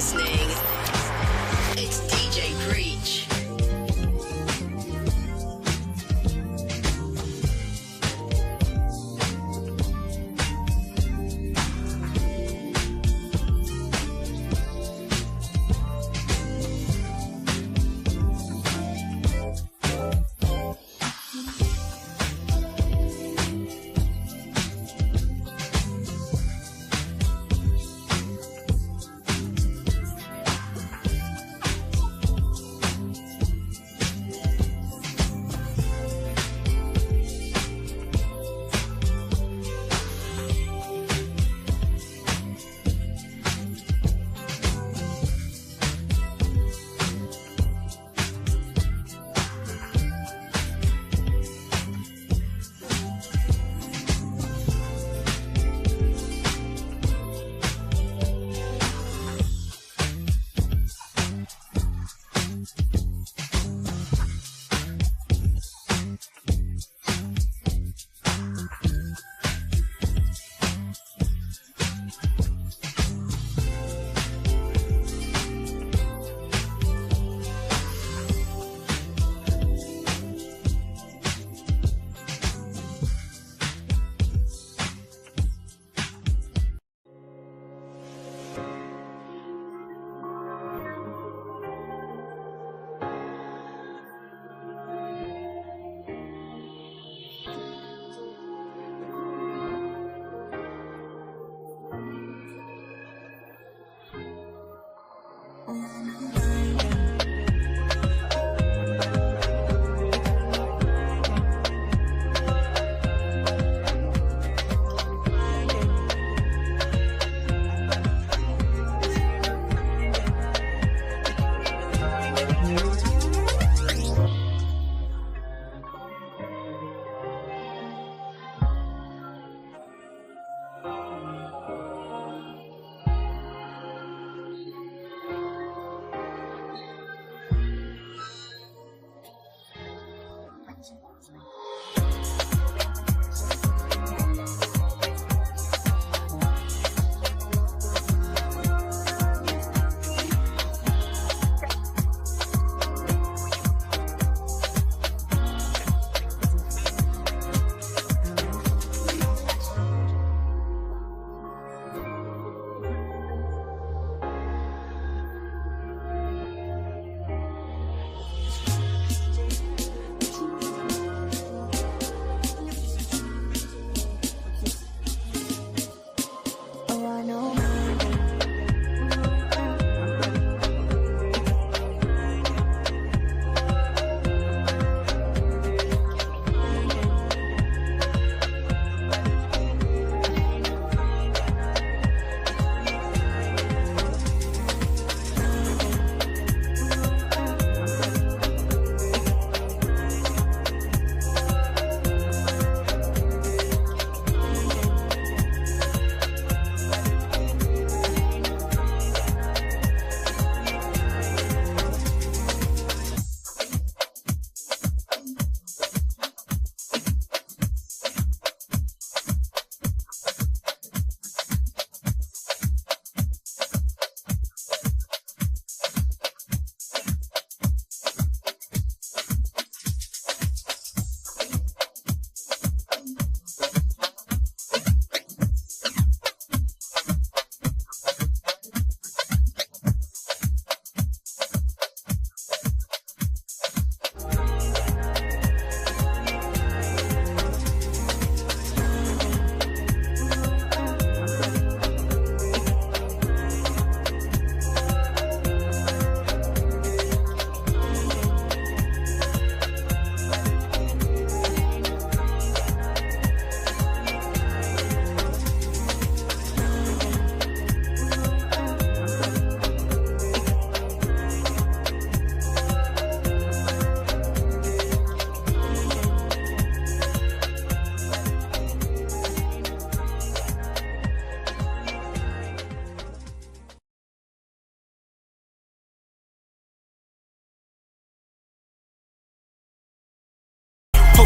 listening. It's DJ Preach.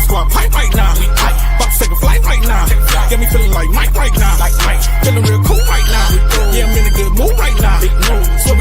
Squad pipe right now. About to take a flight right now. Get me feeling like Mike right now. Feeling real cool right now. Yeah, I'm in a good mood right now. So we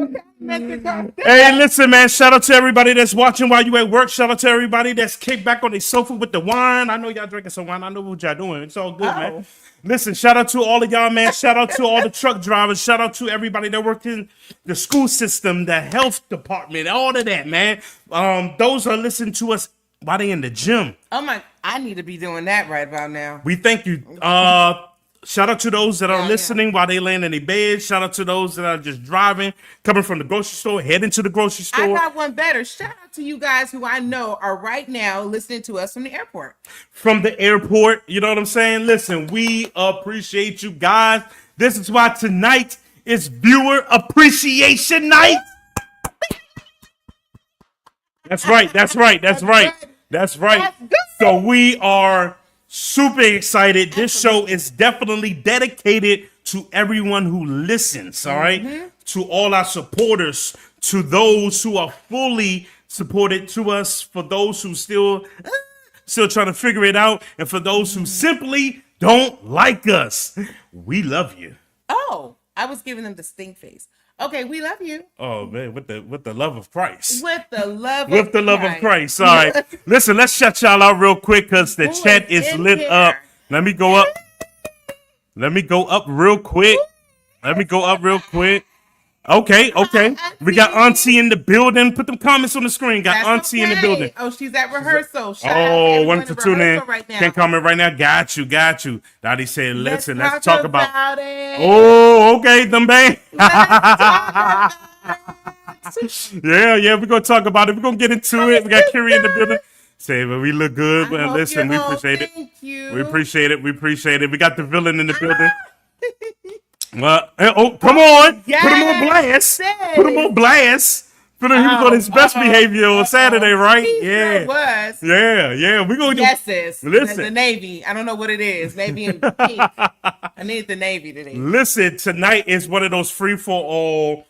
Hey, listen, man. Shout out to everybody that's watching while you at work. Shout out to everybody that's kicked back on their sofa with the wine. I know y'all drinking some wine. I know what y'all doing. It's all good, man. Listen, shout out to all of y'all, man. Shout out to all the truck drivers. Shout out to everybody that works in the school system, the health department, all of that, man. Those are listening to us while they in the gym. Oh my! I need to be doing that right about now. We thank you. Shout out to those that are listening while they laying in their bed. Shout out to those that are just driving, coming from the grocery store, heading to the grocery store. I got one better. Shout out to you guys who I know are right now listening to us from the airport. From the airport, you know what I'm saying? Listen, we appreciate you guys. This is why tonight is Viewer Appreciation Night. That's right. That's right. That's right. That's right. So we are super excited. This show is definitely dedicated to everyone who listens, all right? To all our supporters, to those who are fully supported to us, for those who still trying to figure it out, and for those who simply don't like us. We love you. Oh, I was giving them the stink face. Okay, we love you. Oh man, with the love of Christ. With the love of Christ. All right. Listen, let's shut y'all out real quick because the chat is lit up. Let me go up. Let me go up real quick. Okay. We got Auntie in the building. Put them comments on the screen. Got Auntie in the building. Oh, she's at rehearsal. Wanted to tune in. Right now. Can't comment right now. Got you. Daddy said, listen, let's talk about it. Oh, okay, them bang. Yeah, we're gonna talk about it. We're gonna get into it. We got Kiri in the building. Say, but we look good. But listen, we appreciate it. Thank you. We appreciate it. We got the villain in the building. Well, come on. Yes. Put him on blast. He was on his best behavior on Saturday, right? Sure was. Yeah. We're going to Yeses. Listen. The Navy. I don't know what it is. Navy and pink. I need the Navy today. Listen, tonight is one of those free for all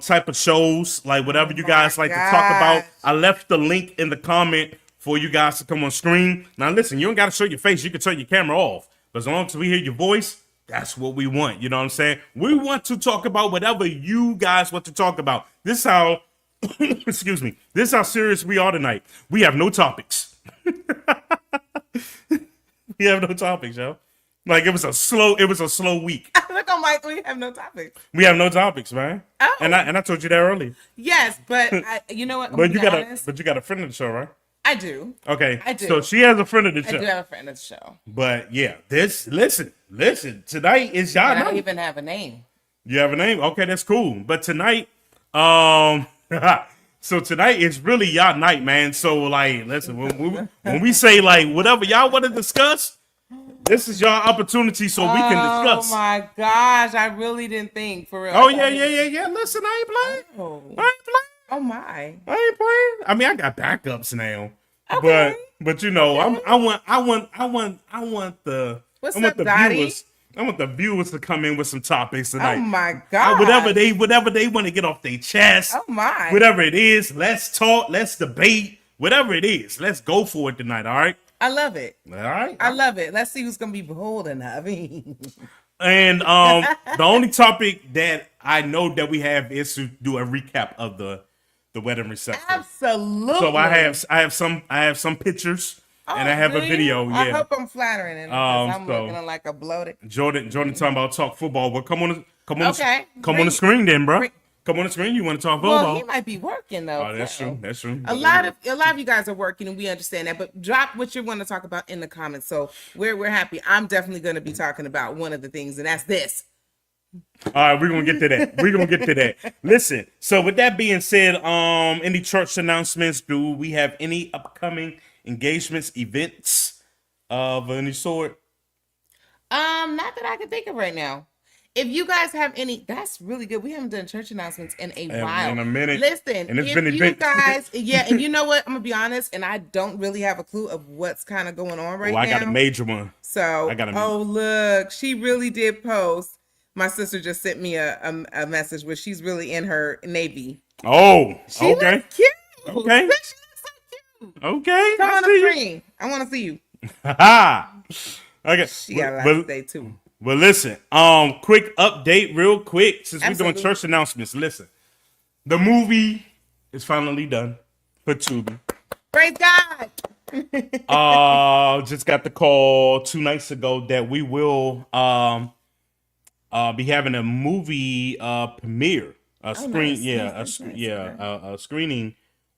type of shows. Like whatever you guys like to talk about. I left the link in the comment for you guys to come on screen. Now listen, you don't got to show your face. You can turn your camera off. But as long as we hear your voice, that's what we want. You know what I'm saying? We want to talk about whatever you guys want to talk about. This is how, excuse me, this is how serious we are tonight. We have no topics. We have no topics, yo. Like it was a slow week. Look on Mike, we have no topics. We have no topics, man. Oh. And I told you that earlier. Yes, but you know what? But you got a friend of the show, right? I do. Okay. I do. So she has a friend of the show. I do have a friend of the show. But yeah, listen. Tonight is y'all I night. don't even have a name. You have a name? Okay, that's cool. But tonight, so tonight is really y'all night, man. So like, listen, when we say like whatever y'all want to discuss, this is y'all opportunity so we can discuss. Oh my gosh, I really didn't think for real. Oh yeah. Listen, I ain't playing. Oh my. I ain't playing. I mean, I got backups now. Okay. But you know, I want the What's I want up, the Dottie? viewers. I want the viewers to come in with some topics tonight. Oh my god. Whatever they want to get off their chest. Oh my. Whatever it is, let's talk, let's debate. Whatever it is, let's go for it tonight, all right? I love it. All right. I love it. Let's see who's gonna be bold enough. And the only topic that I know that we have is to do a recap of the wedding reception. Absolutely. So I have some pictures and I have a video. I Yeah. hope I'm flattering it. I'm so- looking like a bloated. Jordan talking about talk football. Well, come on Okay. on the screen then, bro. Bring- Come on the screen. You want to talk Well, football? he might be working though. Oh, that's so. true. That's true. A lot of you guys are working, and we understand that. But drop what you want to talk about in the comments. So we're happy. I'm definitely going to be talking about one of the things, and that's this. All right, we're gonna get to that. Listen. So with that being said, any church announcements? Do we have any upcoming engagements, events of any sort? Not that I can think of right now. If you guys have any, that's really good. We haven't done church announcements in a while. In a minute. Listen, And it's if been you events. guys, yeah, and you know what? I'm gonna be honest, and I don't really have a clue of what's kind of going on right now. I got a major one. So, oh look, she really did post. My sister just sent me a message where she's really in her Navy. Oh, She okay. looks cute. Okay. She looks so cute. Okay. Come on I the see you. screen. I want to see you. Ha. Okay. She got a lot to say too. Well, listen, quick update, real quick, since we're Absolutely. doing church announcements. Listen, the movie is finally done for Tubi. Praise God. Just got the call 2 nights ago that we will be having a movie premiere, a screening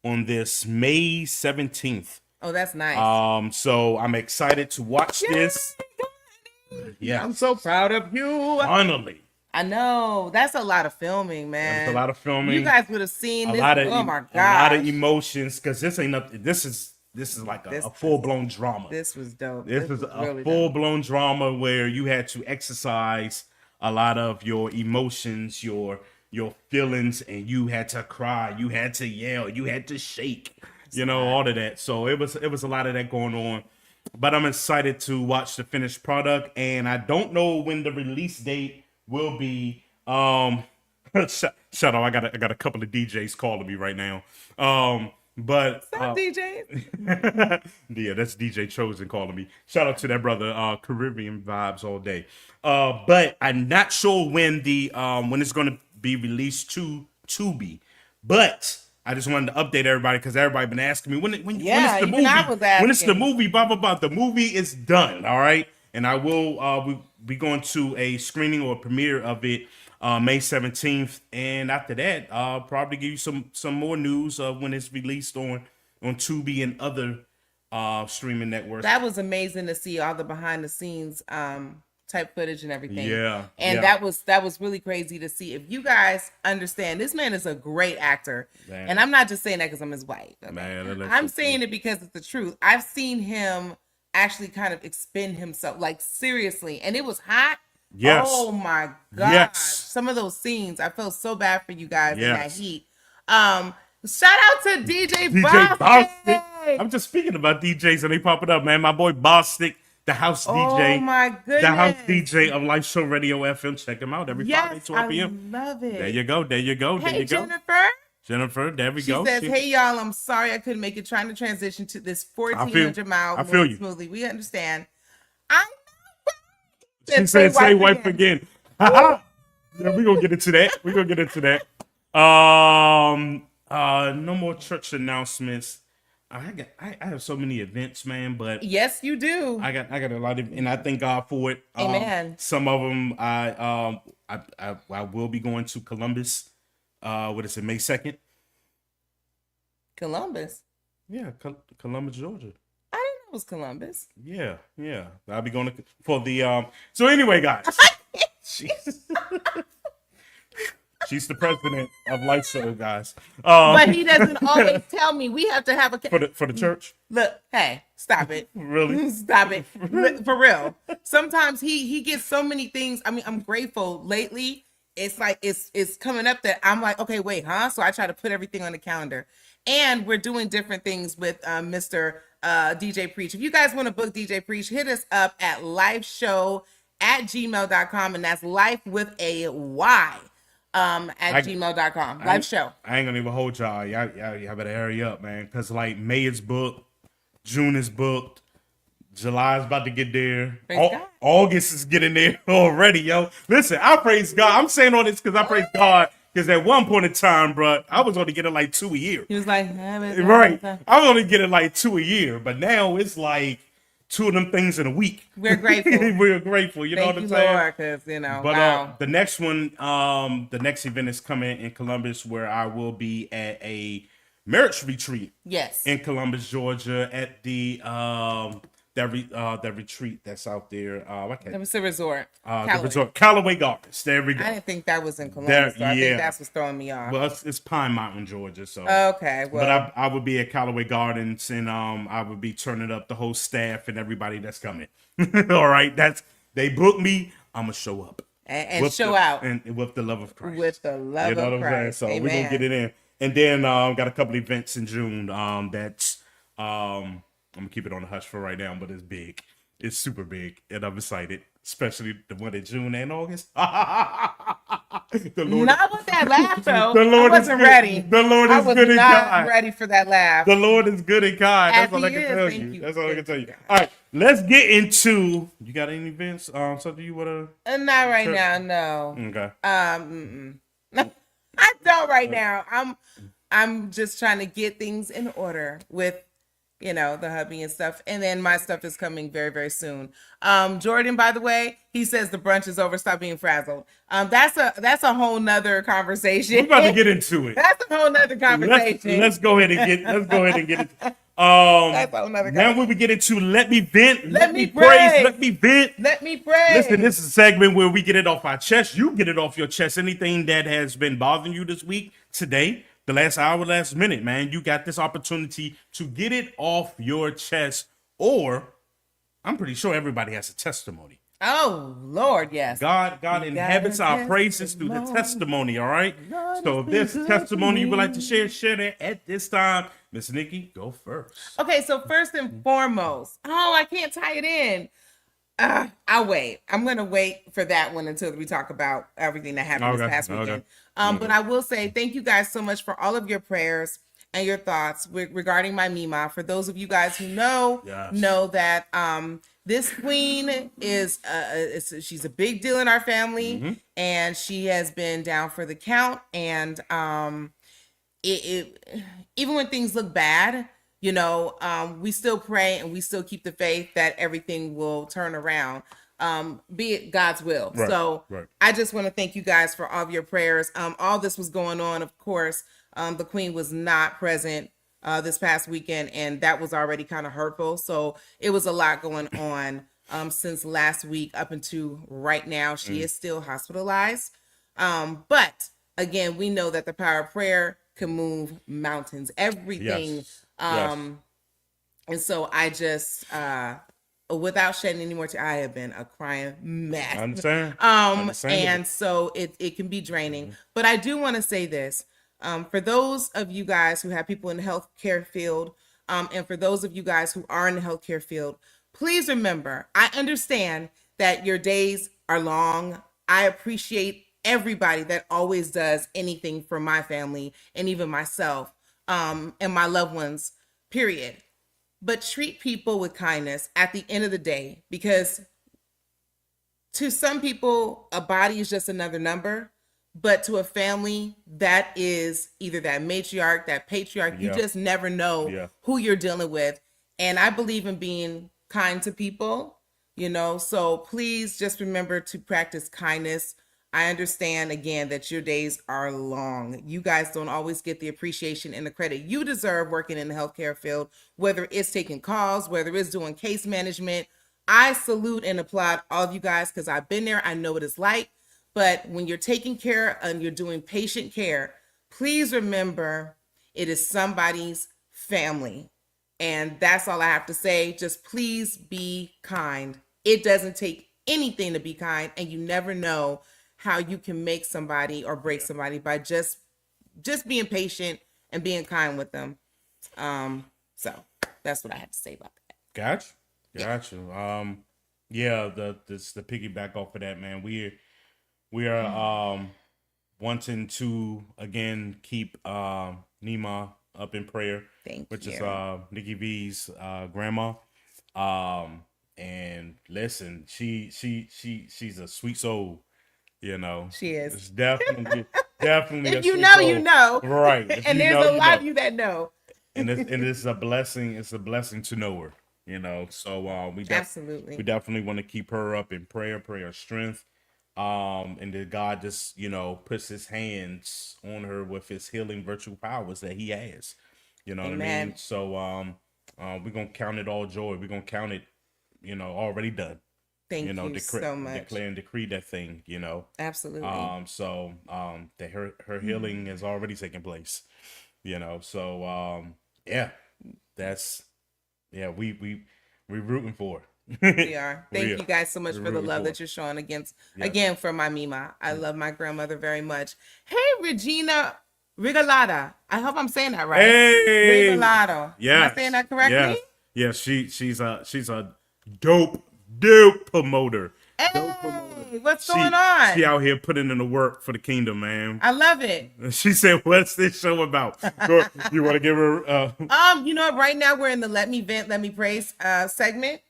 on this May 17th. Oh, that's nice. So I'm excited to watch this. Yeah, I'm so proud of you. finally. I know. That's a lot of filming, man. That's a lot of filming. You guys would have seen this. Oh my God. A lot of emotions, because this ain't nothing. This is like a full-blown drama. This was dope. This is was a really full-blown drama where you had to exercise a lot of your emotions, your feelings, and you had to cry, you had to yell, you had to shake, all of that. So it was a lot of that going on. But I'm excited to watch the finished product, and I don't know when the release date will be. Shut up! I got a couple of DJs calling me right now. But Stop, DJ. yeah, that's DJ Chosen calling me. Shout out to that brother. Caribbean vibes all day. But I'm not sure when it's going to be released to Tubi. But I just wanted to update everybody, because everybody been asking me when is the movie? I was asking. When is the movie? Blah blah blah. The movie is done. All right, and I will we'll be going to a screening or premiere of it May 17th, and after that, I'll probably give you some more news of when it's released on Tubi and other streaming networks. That was amazing to see all the behind the scenes type footage and everything. Yeah. And that was really crazy to see. If you guys understand, this man is a great actor. Man. And I'm not just saying that because I'm his wife. Okay? Man, I'm saying it because it's the truth. I've seen him actually kind of expend himself, like seriously, and it was hot. Yes. Oh my gosh. Yes. Some of those scenes, I felt so bad for you guys in that Yes. heat. Shout out to DJ DJ Bostic. Bostic. I'm just speaking about DJs and they popping up, man. My boy Bostic, the house DJ. Oh my goodness. The house DJ of Life Show Radio FM. Check him out every Friday, 12 p.m. I love it. There you go. There you go. There Hey, you go. Jennifer, There we she go. says, hey, y'all, I'm sorry I couldn't make it, trying to transition to this 1,400 mile I feel you. smoothly. We understand. I know. She said, say wife again. Yeah, we're going to get into that. No more church announcements. I have so many events, man, but Yes, you do. I got a lot of, and I thank God for it. Amen. Some of them I will be going to Columbus. What is it, May 2nd? Columbus. Yeah, Columbus, Georgia. I didn't know it was Columbus. Yeah. I'll be going for the So anyway, guys. She's the president of Life Show, guys. But he doesn't always tell me. We have to have a for the church. Look, hey, stop it. Really? Stop it. For real. Sometimes he gets so many things. I mean, I'm grateful. Lately, it's like it's coming up that I'm like, okay, wait, huh? So I try to put everything on the calendar. And we're doing different things with Mr. DJ Preach. If you guys want to book DJ Preach, hit us up at lifeshow@gmail.com, and that's life with a Y. At gmail.com. Live show. I ain't gonna even hold y'all. Y'all better hurry up, man. Cause like May is booked, June is booked, July is about to get there. August is getting there already, yo. Listen, I praise God. I'm saying all this because I praise God. Because at one point in time, bro, I was only getting like 2 a year. He was like, right. I was only getting like 2 a year, but now it's like 2 of them things in a week. We're grateful. We're grateful. You know what I'm saying? Lord, 'cause, but wow. The next one, the next event is coming in Columbus, where I will be at a marriage retreat. Yes. In Columbus, Georgia, at the that retreat that's out there. That was the resort. The resort, Callaway Gardens. There we go. I didn't think that was in Columbus. So I think that's what's throwing me off. Well, it's Pine Mountain, Georgia. So okay. Well, but I would be at Callaway Gardens, and I would be turning up the whole staff and everybody that's coming. All right, they booked me. I'm gonna show up and show out and with the love of Christ. With the love of Christ. So Amen. we're gonna get it in, and then got a couple events in June. That's I'm gonna keep it on the hush for right now, but it's big. It's super big, and I'm excited, especially the one in June and August. The Lord, not with that laugh, though. The Lord I wasn't is good. ready. The Lord is good and not kind. ready for that laugh. The Lord is good and kind. That's As all I he can is. tell Thank you. you. That's all I can Thank tell you. you. All right, let's get into. You got any events? Something you wanna? Not right now, no. Okay. I don't right now. I'm just trying to get things in order with, the hubby and stuff. And then my stuff is coming very, very soon. Jordan, by the way, he says the brunch is over. Stop being frazzled. That's a whole nother conversation. We're about to get into it. That's a whole nother conversation. Let's go ahead and get it. That's a whole nother now we get into let me vent, Let me praise, pray. let me vent. Let me pray. Listen, this is a segment where we get it off our chest. You get it off your chest. Anything that has been bothering you this week, today, the last hour, last minute, man, you got this opportunity to get it off your chest. Or I'm pretty sure everybody has a testimony. Oh, Lord, yes. God inhabits our praises through the testimony, all right? So if there's testimony you would like to share that at this time. Miss Nikki, go first. Okay, so first and foremost, I can't tie it in. I'll wait. I'm going to wait for that one until we talk about everything that happened this past weekend. But I will say thank you guys so much for all of your prayers and your thoughts regarding my Mima. For those of you guys who know that this queen is she's a big deal in our family, and she has been down for the count. And even when things look bad, we still pray and we still keep the faith that everything will turn around, be it God's will. Right, so right. I just want to thank you guys for all of your prayers. All this was going on, of course. The queen was not present this past weekend, and that was already kind of hurtful. So it was a lot going on since last week up until right now. She is still hospitalized. But again, we know that the power of prayer can move mountains, everything. Yes. And so I just, without shedding any more tears, I have been a crying mess. I understand. And so it can be draining. But I do want to say this. For those of you guys who have people in the healthcare field, and for those of you guys who are in the healthcare field, please remember, I understand that your days are long. I appreciate everybody that always does anything for my family and even myself, and my loved ones, period. But treat people with kindness at the end of the day, because to some people, a body is just another number. But to a family, that is either that matriarch, that patriarch. You just never know who you're dealing with. And I believe in being kind to people, so please just remember to practice kindness. I understand, again, that your days are long. You guys don't always get the appreciation and the credit you deserve working in the healthcare field, whether it's taking calls, whether it's doing case management. I salute and applaud all of you guys because I've been there. I know what it's like. But when you're taking care and you're doing patient care, please remember it is somebody's family. And that's all I have to say. Just please be kind. It doesn't take anything to be kind, and you never know how you can make somebody or break somebody by just being patient and being kind with them. So that's what I have to say about that. Gotcha. The piggyback off of that, man. We are wanting to again keep Nima up in prayer, which is Nikki V's grandma. And listen, she's a sweet soul, She is. It's definitely if you know, you know. Right. And there's a lot of you that know. and it's a blessing. It's a blessing to know her, So we definitely want to keep her up in prayer strength. And that God just, puts his hands on her with his healing virtual powers that he has. You know Amen. What I mean? So we're gonna count it all joy. We're gonna count it, already done. Thank you so much. Declare and decree that thing, Absolutely. So that her healing has already taken place. So we're rooting for her. We are. Thank you guys so much for the love that you're showing again for my Mima. I love my grandmother very much. Hey, Regina Rigalata. I hope I'm saying that right. Hey, Rigalata. Yeah. Am I saying that correctly? Yes. She's a dope promoter. Hey, what's going on? She out here putting in the work for the kingdom, man. I love it. She said, "What's this show about?" You want to give her? Right now we're in the Let Me Vent, Let Me Praise segment.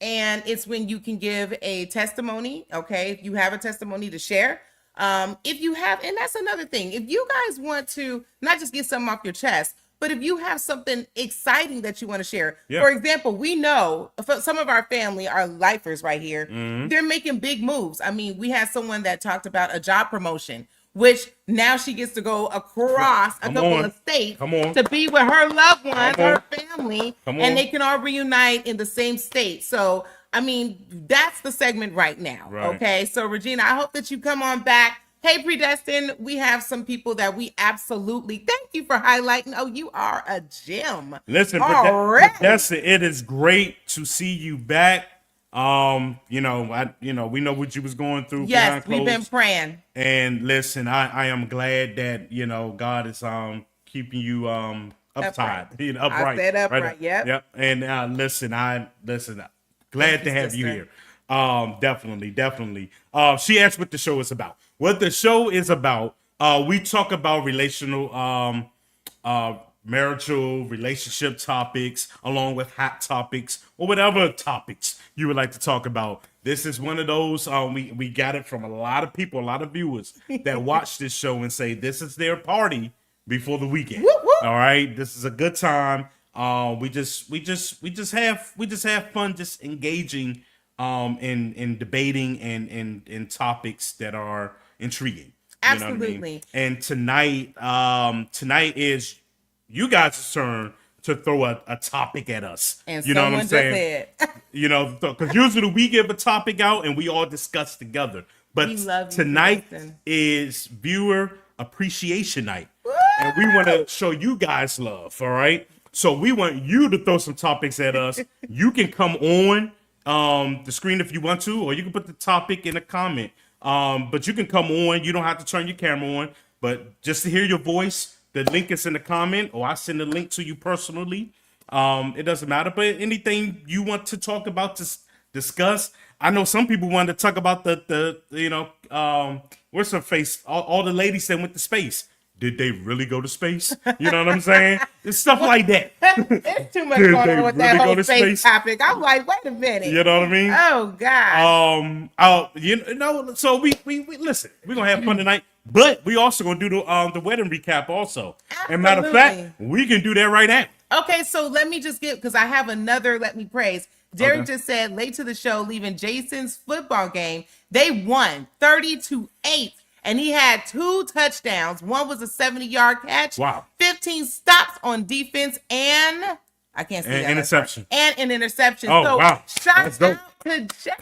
and it's when you can give a testimony. Okay, if you have a testimony to share, if you have, and that's another thing, if you guys want to not just get something off your chest, but if you have something exciting that you want to share. For example, we know some of our family, our lifers right here, they're making big moves. I mean, we had someone that talked about a job promotion, which now she gets to go across a couple of states to be with her loved ones, her family, and they can all reunite in the same state. So, I mean, that's the segment right now. Okay, so Regina, I hope that you come on back. Hey, Predestined, we have some people that we absolutely thank you for highlighting. Oh, you are a gem. Listen, Predestined, it is great to see you back. We know what you was going through. Yes, we've been praying. And listen, I am glad that God is keeping you upright. Upright. Upright. I said upright. Right? Yep. And listen, glad to have you here. Definitely. She asked what the show is about. What the show is about, we talk about relational, marital relationship topics, along with hot topics or whatever topics you would like to talk about. This is one of those. We got it from a lot of people, a lot of viewers that watch this show and say this is their party before the weekend. Whoop, whoop. All right, this is a good time. We just have fun, just engaging in debating and in topics that are intriguing. Absolutely. You know what I mean? And tonight is you guys' turn to throw a topic at us. And you know what I'm saying? Just said. Because usually we give a topic out and we all discuss together. But tonight is viewer appreciation night. Woo! And we want to show you guys love, all right? So we want you to throw some topics at us. You can come on the screen if you want to, or you can put the topic in a comment. But you can come on. You don't have to turn your camera on. But just to hear your voice, the link is in the comment, or I send a link to you personally. It doesn't matter. But anything you want to talk about, to discuss. I know some people want to talk about what's her face? All the ladies that went to space. Did they really go to space? You know what I'm saying? It's stuff like that. It's too much going on with that whole space topic. I'm like, wait a minute. You know what I mean? Oh God. So we listen. We're gonna have fun tonight, but we also gonna do the wedding recap also. Absolutely. And matter of fact, we can do that right now. Okay, so let me just because I have another. Let me praise. Derek just said late to the show, leaving Jason's football game. They won 30-8. And he had 2 touchdowns. One was a 70-yard catch. Wow. 15 stops on defense and I can't see that. Interception. And an interception. Oh, so wow. Shout out to Jason.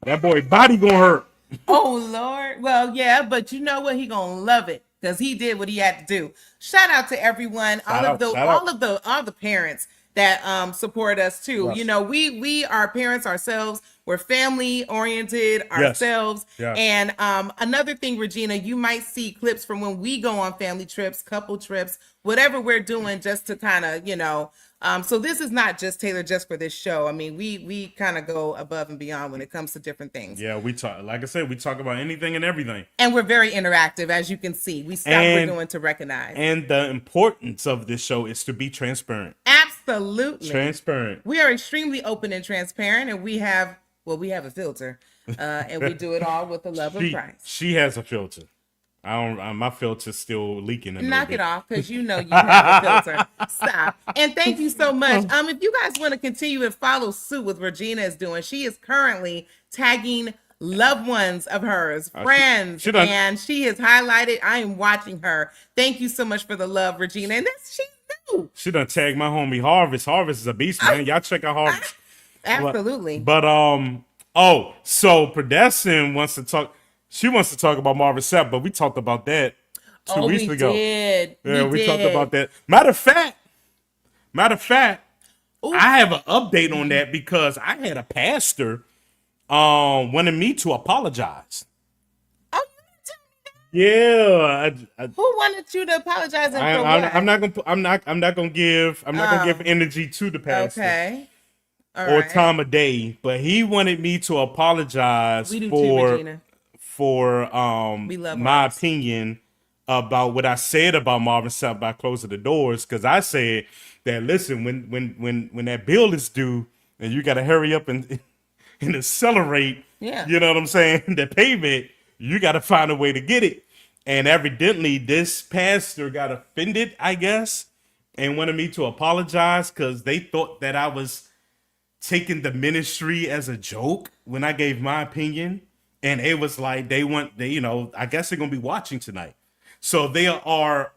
That boy body gonna hurt. Oh Lord. Well, yeah, but you know what? He gonna love it because he did what he had to do. Shout out to everyone, all the parents that support us too. Yes. You know, we are parents ourselves. We're family oriented ourselves. Yes. And another thing, Regina, you might see clips from when we go on family trips, couple trips, whatever we're doing, just to kind of, so this is not just tailored just for this show. I mean, we kind of go above and beyond when it comes to different things. Yeah, we talk, like I said, we talk about anything and everything. And we're very interactive, as you can see. We stop what we're doing to recognize. And the importance of this show is to be transparent. Absolutely. Transparent. We are extremely open and transparent, and we have a filter, and we do it all with the love of Christ. She has a filter. My filter's still leaking. Knock it off, because you know you have a filter. Stop. And thank you so much. If you guys want to continue and follow suit with Regina is doing, she is currently tagging loved ones of hers, friends, and she has highlighted. I am watching her. Thank you so much for the love, Regina. And she's new. She done tagged my homie Harvest. Harvest is a beast, man. Y'all check out Harvest. Absolutely. But so Predestin wants to talk. She wants to talk about Marvin Sapp, but we talked about that 2 weeks ago. We talked about that. Matter of fact, ooh. I have an update on that because I had a pastor wanted me to apologize. Oh, you didn't tell me that? Yeah. Who wanted you to apologize? I'm not gonna give energy to the pastor. Okay. Or time of day, but he wanted me to apologize for my opinion about what I said about Marvin Sapp by closing the doors, because I said that listen, when that bill is due, and you got to hurry up and accelerate. Yeah. You know what I'm saying? The pavement, you got to find a way to get it. And evidently, this pastor got offended, I guess, and wanted me to apologize because they thought that I was taking the ministry as a joke when I gave my opinion. And it was like I guess they're gonna be watching tonight. So they are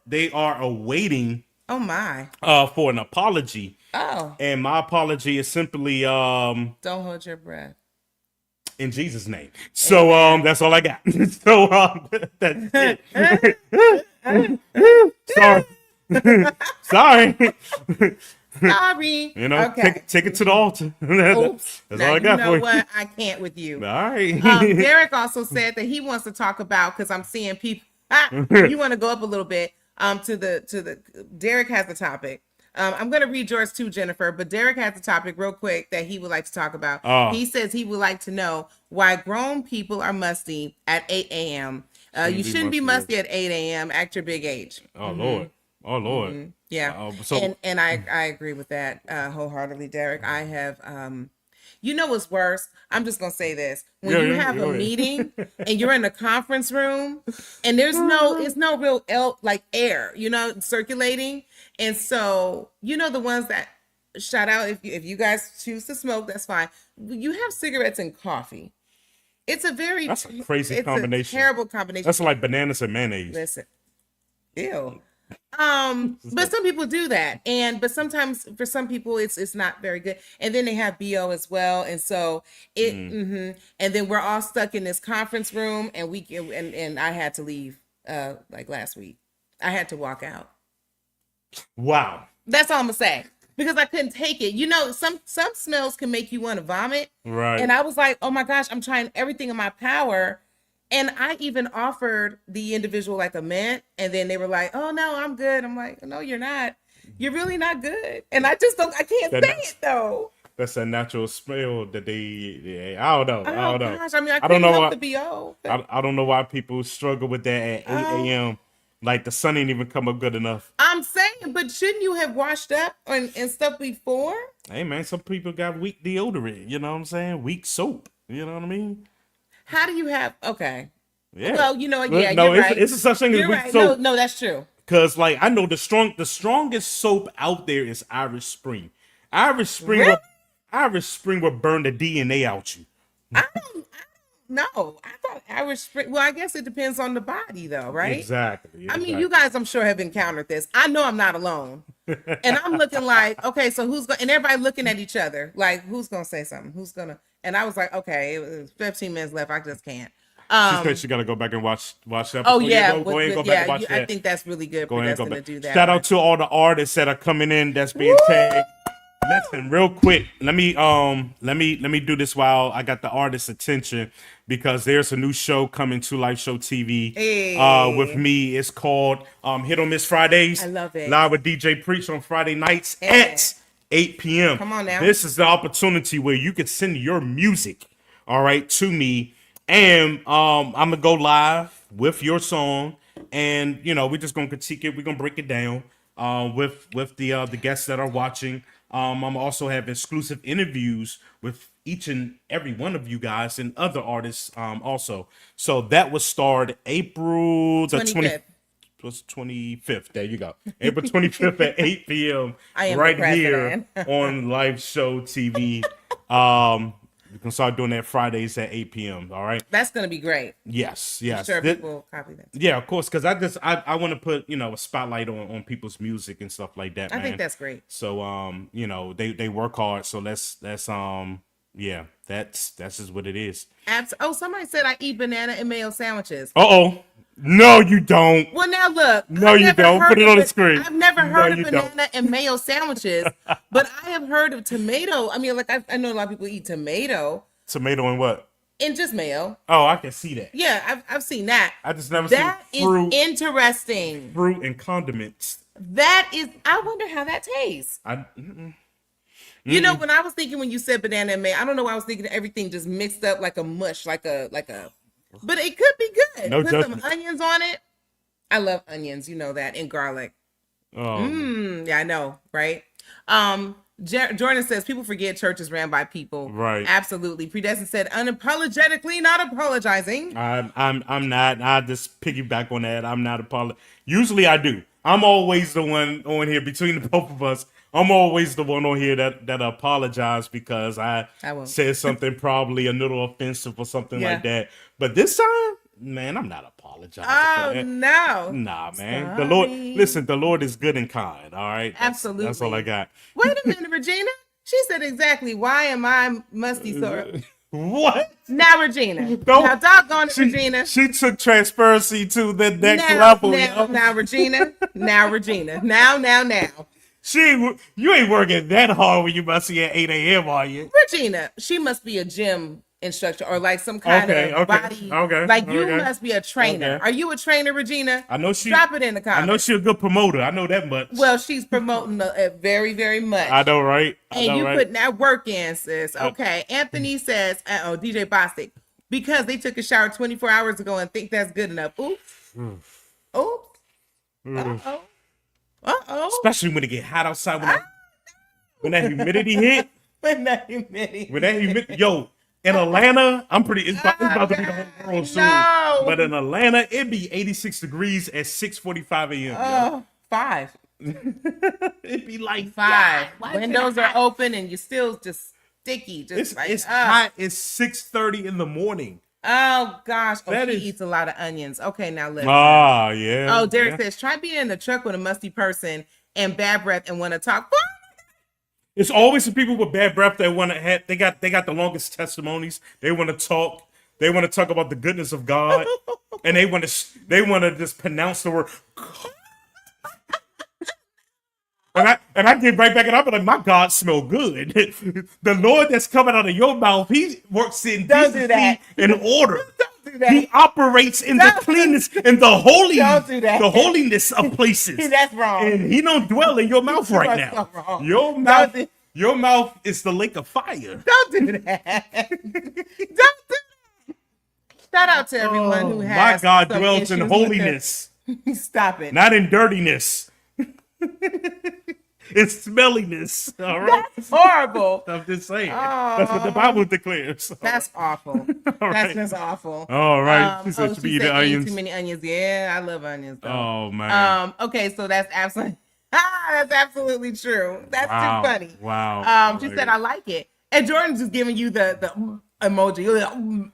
awaiting Oh my. For an apology. Oh. And my apology is simply Don't hold your breath. in Jesus' name. So that's all I got. So that's it. Sorry. Sorry. Sorry. You know, okay. take it to the altar. Oops. That's Now, all I got you know for you. what? I can't with you. All right. Derek also said that he wants to talk about, because I'm seeing people. You want to go up a little bit. To the Derek has the topic. I'm gonna read yours too, Jennifer, but Derek has a topic real quick that he would like to talk about. He says he would like to know why grown people are musty at 8 a.m. You shouldn't be musty at 8 a.m. at your big age. Oh Lord. Oh Lord. Mm-hmm. Yeah. So and I agree with that wholeheartedly, Derek. I have you know what's worse? I'm just gonna say this. When you have a meeting and you're in a conference room and it's no real air, circulating. And so, the ones that shout out, if you guys choose to smoke, that's fine. You have cigarettes and coffee. That's a crazy combination. A terrible combination. That's like bananas and mayonnaise. Listen. Ew. But some people do that, but sometimes for some people it's not very good. And then they have BO as well, and so and then we're all stuck in this conference room, and I had to leave like last week. I had to walk out. Wow. That's all I'm gonna say, because I couldn't take it. Some smells can make you want to vomit, right? And I was like, oh my gosh, I'm trying everything in my power. And I even offered the individual like a mint, and then they were like, "Oh no, I'm good." I'm like, "No, you're not. You're really not good." And I can't say it though. That's a natural smell that I don't know. Oh gosh, I mean, I don't know help why the BO. I don't know why people struggle with that at 8 a.m. Like the sun ain't even come up good enough. I'm saying, but shouldn't you have washed up and stuff before? Hey man, some people got weak deodorant. You know what I'm saying? Weak soap. You know what I mean? How do you have? Okay. Yeah. Well, yeah, no, you're right. It's a such thing as you're weak right. soap. No, that's true. Cause like I know the strongest soap out there is Irish Spring. Irish Spring will burn the DNA out you. I don't know. I thought Irish Spring. Well, I guess it depends on the body, though, right? Exactly. I mean, you guys, I'm sure have encountered this. I know I'm not alone, and I'm looking like, okay, so who's going? And everybody looking at each other, like, who's gonna say something? Who's gonna? And I was like, okay, it was 15 minutes left. I just can't. She said she gotta go back and watch that. Oh yeah, go ahead and go back and watch that. I think that's really good. Go ahead and go to back. do that. Shout out to all the artists that are coming in that's being tagged. Listen, real quick, let me do this while I got the artist's attention, because there's a new show coming to Live Show TV with me. It's called Hit or Miss Fridays. I love it. Live with DJ Preach on Friday nights at 8 p.m. Come on now. This is the opportunity where you can send your music, all right, to me. And I'm gonna go live with your song, and we're just gonna critique it. We're gonna break it down with the guests that are watching. I'm also have exclusive interviews with each and every one of you guys and other artists also. So that was started April the 25th. There you go. April 25th at 8 p.m. right here on Live Show TV. You can start doing that Fridays at 8 p.m. All right. That's gonna be great. Yes. I'm sure people copy that. Yeah, of course, because I want to put a spotlight on people's music and stuff like that. I think that's great. So they work hard. So that's just what it is. Somebody said I eat banana and mayo sandwiches. No, you don't. Well, now look. No, you don't. Put it on the screen. I've never heard of banana and mayo sandwiches, but I have heard of tomato. I mean, like I know a lot of people eat tomato. Tomato and what? And just mayo. Oh, I can see that. Yeah, I've seen that. I just never seen fruit. That is interesting. Fruit and condiments. That is. I wonder how that tastes. When I was thinking, when you said banana and mayo, I don't know why I was thinking everything just mixed up like a mush, like a. But it could be good. No Put judgment. some onions on it. I love onions, that, and garlic. Yeah, I know, right? Jordan says people forget church is ran by people. Right. Absolutely. Predestined said unapologetically not apologizing. I'm not. I just piggyback on that. I'm not Usually I do. I'm always the one on here between the both of us. I'm always the one on here that apologize because I said something probably a little offensive or something like that. But this time, man, I'm not apologizing for that. No. Nah, man. Sorry. The Lord is good and kind. All right. Absolutely. That's all I got. Wait a minute, Regina. She said exactly. Why am I musty so? What? Now, Regina. Now, doggone it, Regina. She took transparency to the next level. Now, Regina. Now, Regina. Now. You ain't working that hard when you must see at 8 a.m., are you? Regina, she must be a gym instructor or like some kind of body. Like you must be a trainer. Are you a trainer, Regina? I know she. Drop it in the comments. I know she's a good promoter. I know that much. Well, she's promoting it very, very much. I know, right? And you putting that work in, sis. Okay. Anthony says, DJ Bostic, because they took a shower 24 hours ago and think that's good enough. Oops. Oops. Uh-oh. Especially when it get hot outside when that humidity hit. When that humidity. Yo, in Atlanta, it's about to be the whole world soon. No. But in Atlanta, it'd be 86 degrees at 6:45 a.m. 5. It'd be like 5. Windows are open and you're still just sticky. It's hot. It's 6:30 in the morning. Oh gosh. He eats a lot of onions. Okay, now listen. Yeah. Oh, Derek says, try being in the truck with a musty person and bad breath and want to talk. It's always the people with bad breath that want to have. They got the longest testimonies. They want to talk. They want to talk about the goodness of God, and they want to just pronounce the word. And I get right back and I'm like, my God smell good. The Lord that's coming out of your mouth, He works in decency and order. Don't do that. He operates in the cleanness and the holiness of places. That's wrong. And He don't dwell in your mouth right now. Wrong. Your mouth is the lake of fire. Don't do that. Don't do that. Shout out to everyone who has. My God dwells in holiness. Stop it. Not in dirtiness. It's smelliness. All right. That's horrible. I'm just saying. That's what the Bible declares. That's awful. That's just awful. All right. She said too many onions. Yeah, I love onions though. Oh man. Okay, so that's absolutely true. That's too funny. Wow. She said I like it. And Jordan's just giving you the emoji.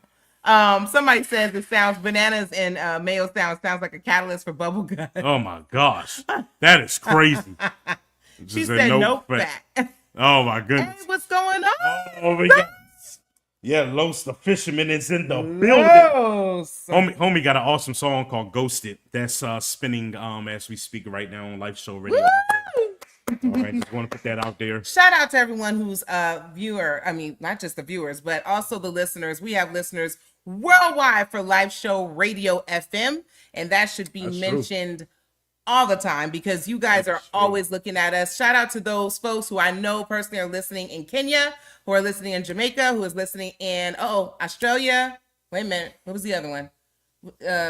Somebody says it sounds bananas and mayo sounds like a catalyst for bubble gum. Oh my gosh. That is crazy. She said nope back. Oh my goodness. Hey, what's going on? Oh my God. Yeah, Los the fisherman is in the building. Homie got an awesome song called Ghosted that's spinning as we speak right now on Life Show Radio. All right, just want to put that out there. Shout out to everyone who's a viewer. I mean, not just the viewers, but also the listeners. We have listeners worldwide for Live Show Radio FM, and that should be mentioned all the time because you guys are always looking at us. Shout out to those folks who I know personally are listening in Kenya, who are listening in Jamaica, who is listening in Australia. Wait a minute, what was the other one?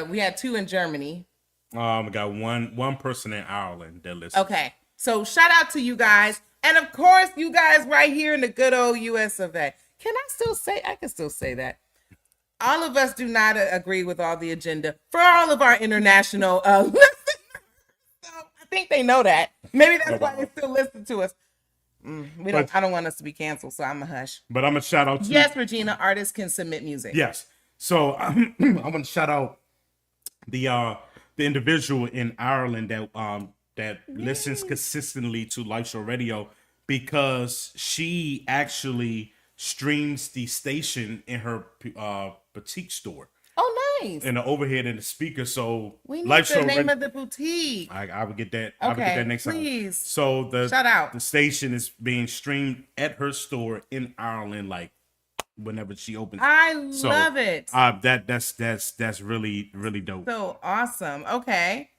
We had 2 in Germany. We got one person in Ireland that listens. Okay. So shout out to you guys. And of course, you guys right here in the good old US of A. I can still say that. All of us do not agree with all the agenda for all of our international listeners. So I think they know that. Maybe that's why they still listen to us. I don't want us to be canceled, so I'm a hush. But I'm a shout out to Yes, Regina, artists can submit music. Yes. So I want to shout out the individual in Ireland that listens consistently to Live Show Radio because she actually streams the station in her boutique store. Oh, nice. And the overhead and the speaker. So we need the name of the boutique. I would get that. Okay, I would get that next please. time. So shout out. The station is being streamed at her store in Ireland, like whenever she opens. I love it. That's really, really dope. So awesome. Okay.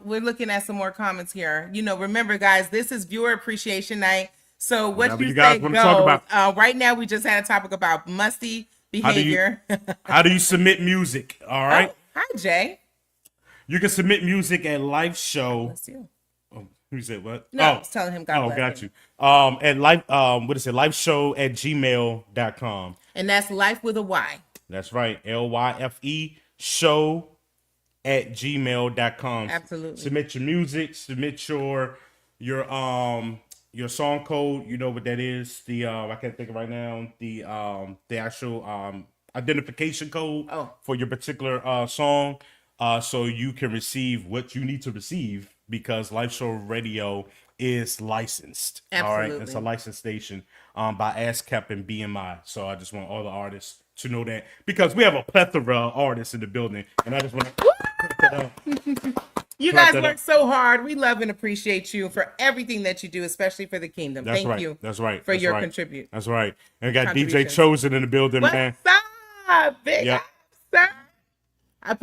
We're looking at some more comments here. Remember, guys, this is viewer appreciation night. So what you guys want to talk about? Right now, we just had a topic about musty behavior. How do you submit music? All right. Hi, Jay. You can submit music at Live Show. You said what? No, I was telling him God bless got him. you. At life, what is it? Lifeshow@gmail.com. And that's life with a Y. That's right. LYFE show@gmail.com. Absolutely. Submit your music, submit your song code. You know what that is. The I can't think of right now. The actual identification code for your particular song. So you can receive what you need to receive, because Life Show Radio is licensed. Absolutely. All right, it's a licensed station by ASCAP and BMI. So I just want all the artists to know that, because we have a plethora of artists in the building, and I just want to. You guys work so hard. We love and appreciate you for everything that you do, especially for the kingdom. That's Thank right. you. That's right. For That's your right. contribute. That's right. And we got DJ Contributions. Chosen in the building, man. What's up, big Yep. sir? I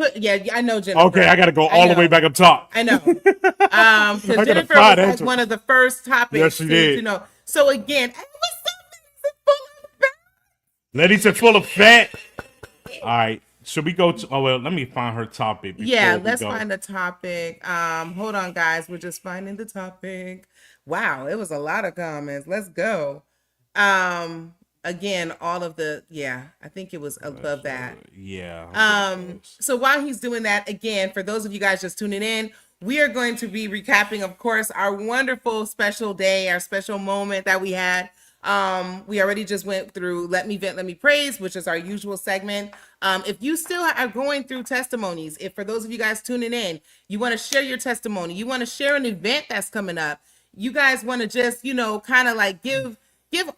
know Jennifer. Okay, I got to go all the way back up top. I know. I Because gotta Jennifer find was that like one. one of the first topics. Yes, she did. You know. So again, hey, what's up? Ladies are full of fat. All right. Should we go to? Oh well, let me find her topic. Yeah, let's find the topic. Hold on, guys. We're just finding the topic. Wow, it was a lot of comments. Let's go. Again, all of the I think it was above that. Yeah. So while he's doing that, again, for those of you guys just tuning in, we are going to be recapping, of course, our wonderful special day, our special moment that we had. We already just went through Let Me Vent, Let Me Praise, which is our usual segment. If you still are going through testimonies, if for those of you guys tuning in, you want to share your testimony, you want to share an event that's coming up, you guys want to just, kind of like give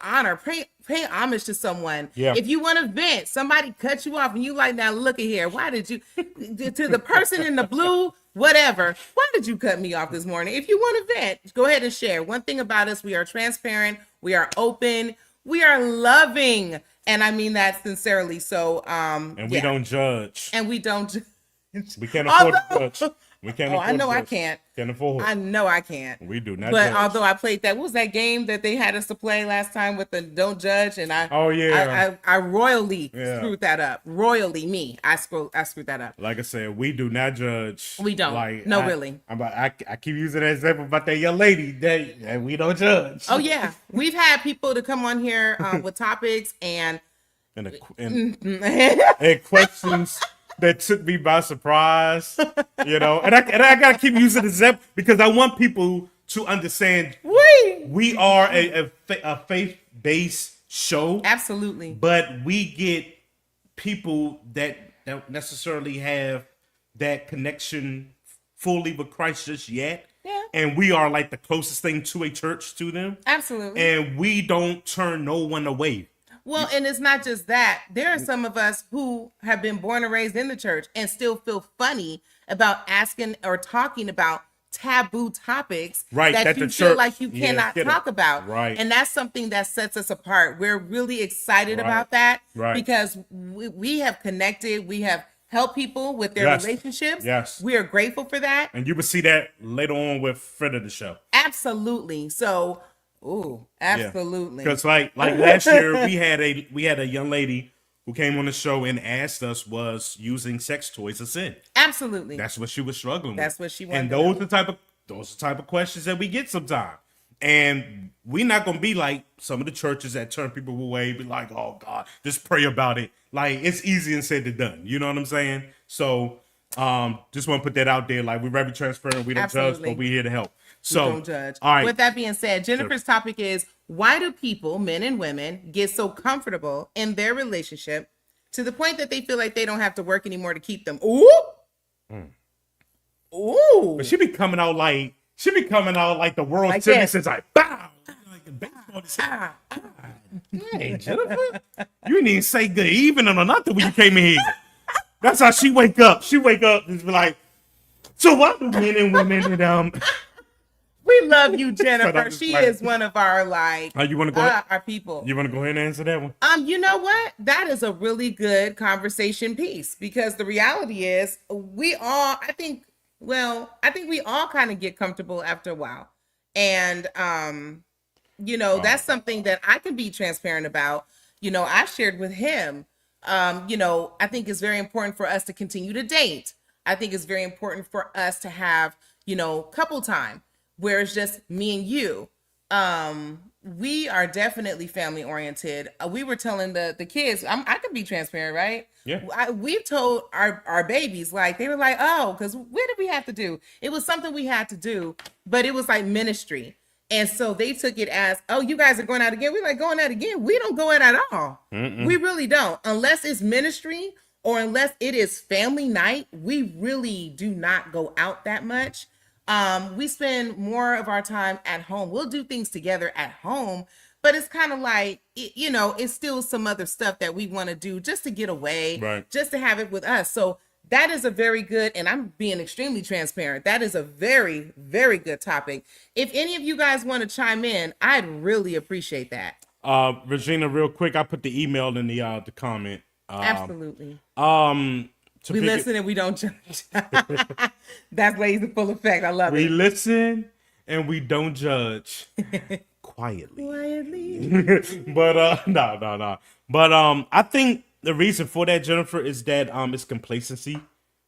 honor, pay homage to someone. Yeah. If you want to vent, somebody cut you off and you like, now look at here. Why did you, to the person in the blue, whatever, why did you cut me off this morning? If you want to vent, go ahead and share. One thing about us, we are transparent, we are open, we are loving. And I mean that sincerely. So, and we don't judge. And we don't. We can't afford to judge. We can't. I know I can't. Can't afford. I know I can't. We do not. But judge. although I played that, what was that game that they had us to play last time with the don't judge? And I royally screwed that up. Royally, me. I screwed that up. Like I said, we do not judge. We don't. Like, really. I keep using that example about that young lady that we don't judge. Oh yeah, we've had people to come on here with topics and questions that took me by surprise, and I gotta keep using the example because I want people to understand we are a faith-based show. Absolutely. But we get people that don't necessarily have that connection fully with Christ just yet. Yeah. And we are like the closest thing to a church to them. Absolutely. And we don't turn no one away. Well, and it's not just that. There are some of us who have been born and raised in the church and still feel funny about asking or talking about taboo topics that you feel like you cannot talk about. Right. And that's something that sets us apart. We're really excited about that because we have connected. We have helped people with their relationships. Yes. We are grateful for that. And you will see that later on with friend of the show. Absolutely. So, absolutely. Because like last year we had a young lady who came on the show and asked us, was using sex toys a sin? Absolutely. That's what she was struggling with. That's what she wanted. And those are the type of questions that we get sometimes. And we're not gonna be like some of the churches that turn people away, be like, oh God, just pray about it. Like, it's easier said than done. You know what I'm saying? So just want to put that out there. Like, we're very transparent. We don't judge, but we're here to help. So, we don't judge. All right. With that being said, Jennifer's topic is, why do people, men and women, get so comfortable in their relationship to the point that they feel like they don't have to work anymore to keep them? Ooh. Ooh. But she be coming out like the World Like Series this. since like, bow. Like the baseball is hey, Jennifer, you didn't even say good evening or nothing when you came in here. That's how she wake up. She wake up and be like, so what do men and women and We love you, Jennifer. So She is one of our you want to go ahead? our people. You want to go ahead and answer that one? You know what? That is a really good conversation piece, because the reality is I think we all kind of get comfortable after a while. And that's something that I can be transparent about. I shared with him, I think it's very important for us to continue to date. I think it's very important for us to have, couple time. where it's just me and you. We are definitely family oriented. We were telling the kids, I could be transparent, right? Yeah. We've told our babies, like, they were like, oh, because what did we have to do? It was something we had to do, but it was like ministry. And so they took it as, oh, you guys are going out again. We're like, going out again? We don't go out at all. We really don't. Unless it's ministry or unless it is family night, we really do not go out that much. We spend more of our time at home. We'll do things together at home, but it's kind of like, it's still some other stuff that we want to do just to get away, Right. just to have it with us. So that is a very good, and I'm being extremely transparent, that is a very, very good topic. If any of you guys want to chime in, I'd really appreciate that. Regina, real quick, I put the email in the comment. Absolutely. To We pick listen and we don't judge. That's lazy full effect. I love We it. listen and we don't judge quietly. Quietly. But no. But I think the reason for that, Jennifer, is that it's complacency.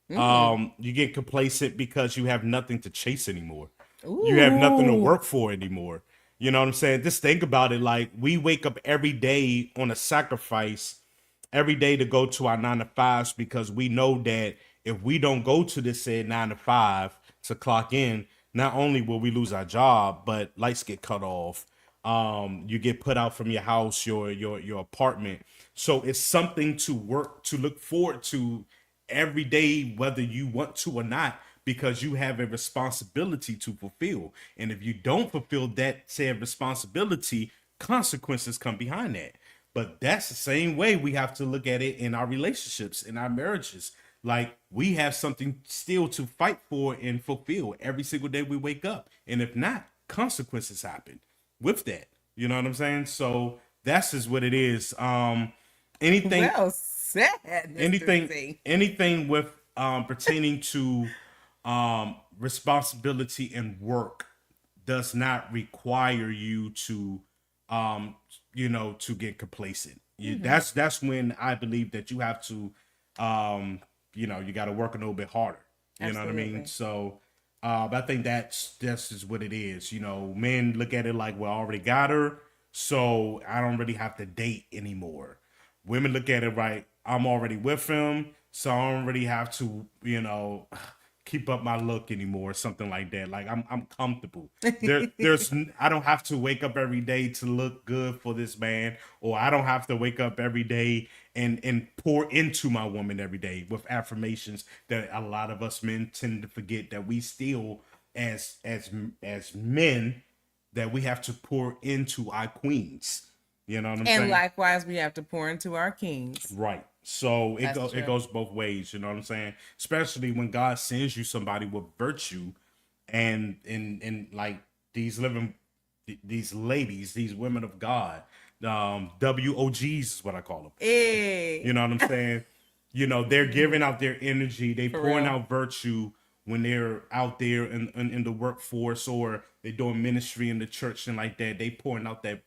You get complacent because you have nothing to chase anymore. You have nothing to work for anymore. You know what I'm saying? Just think about it. Like, we wake up every day on a sacrifice every day to go to our 9 to 5s because we know that if we don't go to this said 9 to 5 to clock in, not only will we lose our job, but lights get cut off. You get put out from your house, your apartment. So it's something to look forward to every day, whether you want to or not, because you have a responsibility to fulfill. And if you don't fulfill that said responsibility, consequences come behind that. But that's the same way we have to look at it in our relationships, in our marriages. Like, we have something still to fight for and fulfill every single day we wake up. And if not, consequences happen with that. You know what I'm saying? So that's just what it is. Anything Well said, Mr. C. anything with pertaining to responsibility and work does not require you to to get complacent. That's when I believe that you have to you got to work a little bit harder. You know what I mean? So I think that's just what it is. Men look at it like, well, I already got her, so I don't really have to date anymore. Women look at it right, I'm already with him, so I don't really have to, keep up my look anymore, something like that. Like, I'm comfortable. I don't have to wake up every day to look good for this man, or I don't have to wake up every day and pour into my woman every day with affirmations that a lot of us men tend to forget, that we still as men, that we have to pour into our queens. You know what I'm saying? And likewise, we have to pour into our kings. Right. So it That's goes both ways, you know what I'm saying? Especially when God sends you somebody with virtue, and like these ladies, these women of God, WOGs is what I call them. Hey. You know what I'm saying? They're giving out their energy, they pouring out virtue when they're out there in the workforce, or they're doing ministry in the church and like that. They pouring out that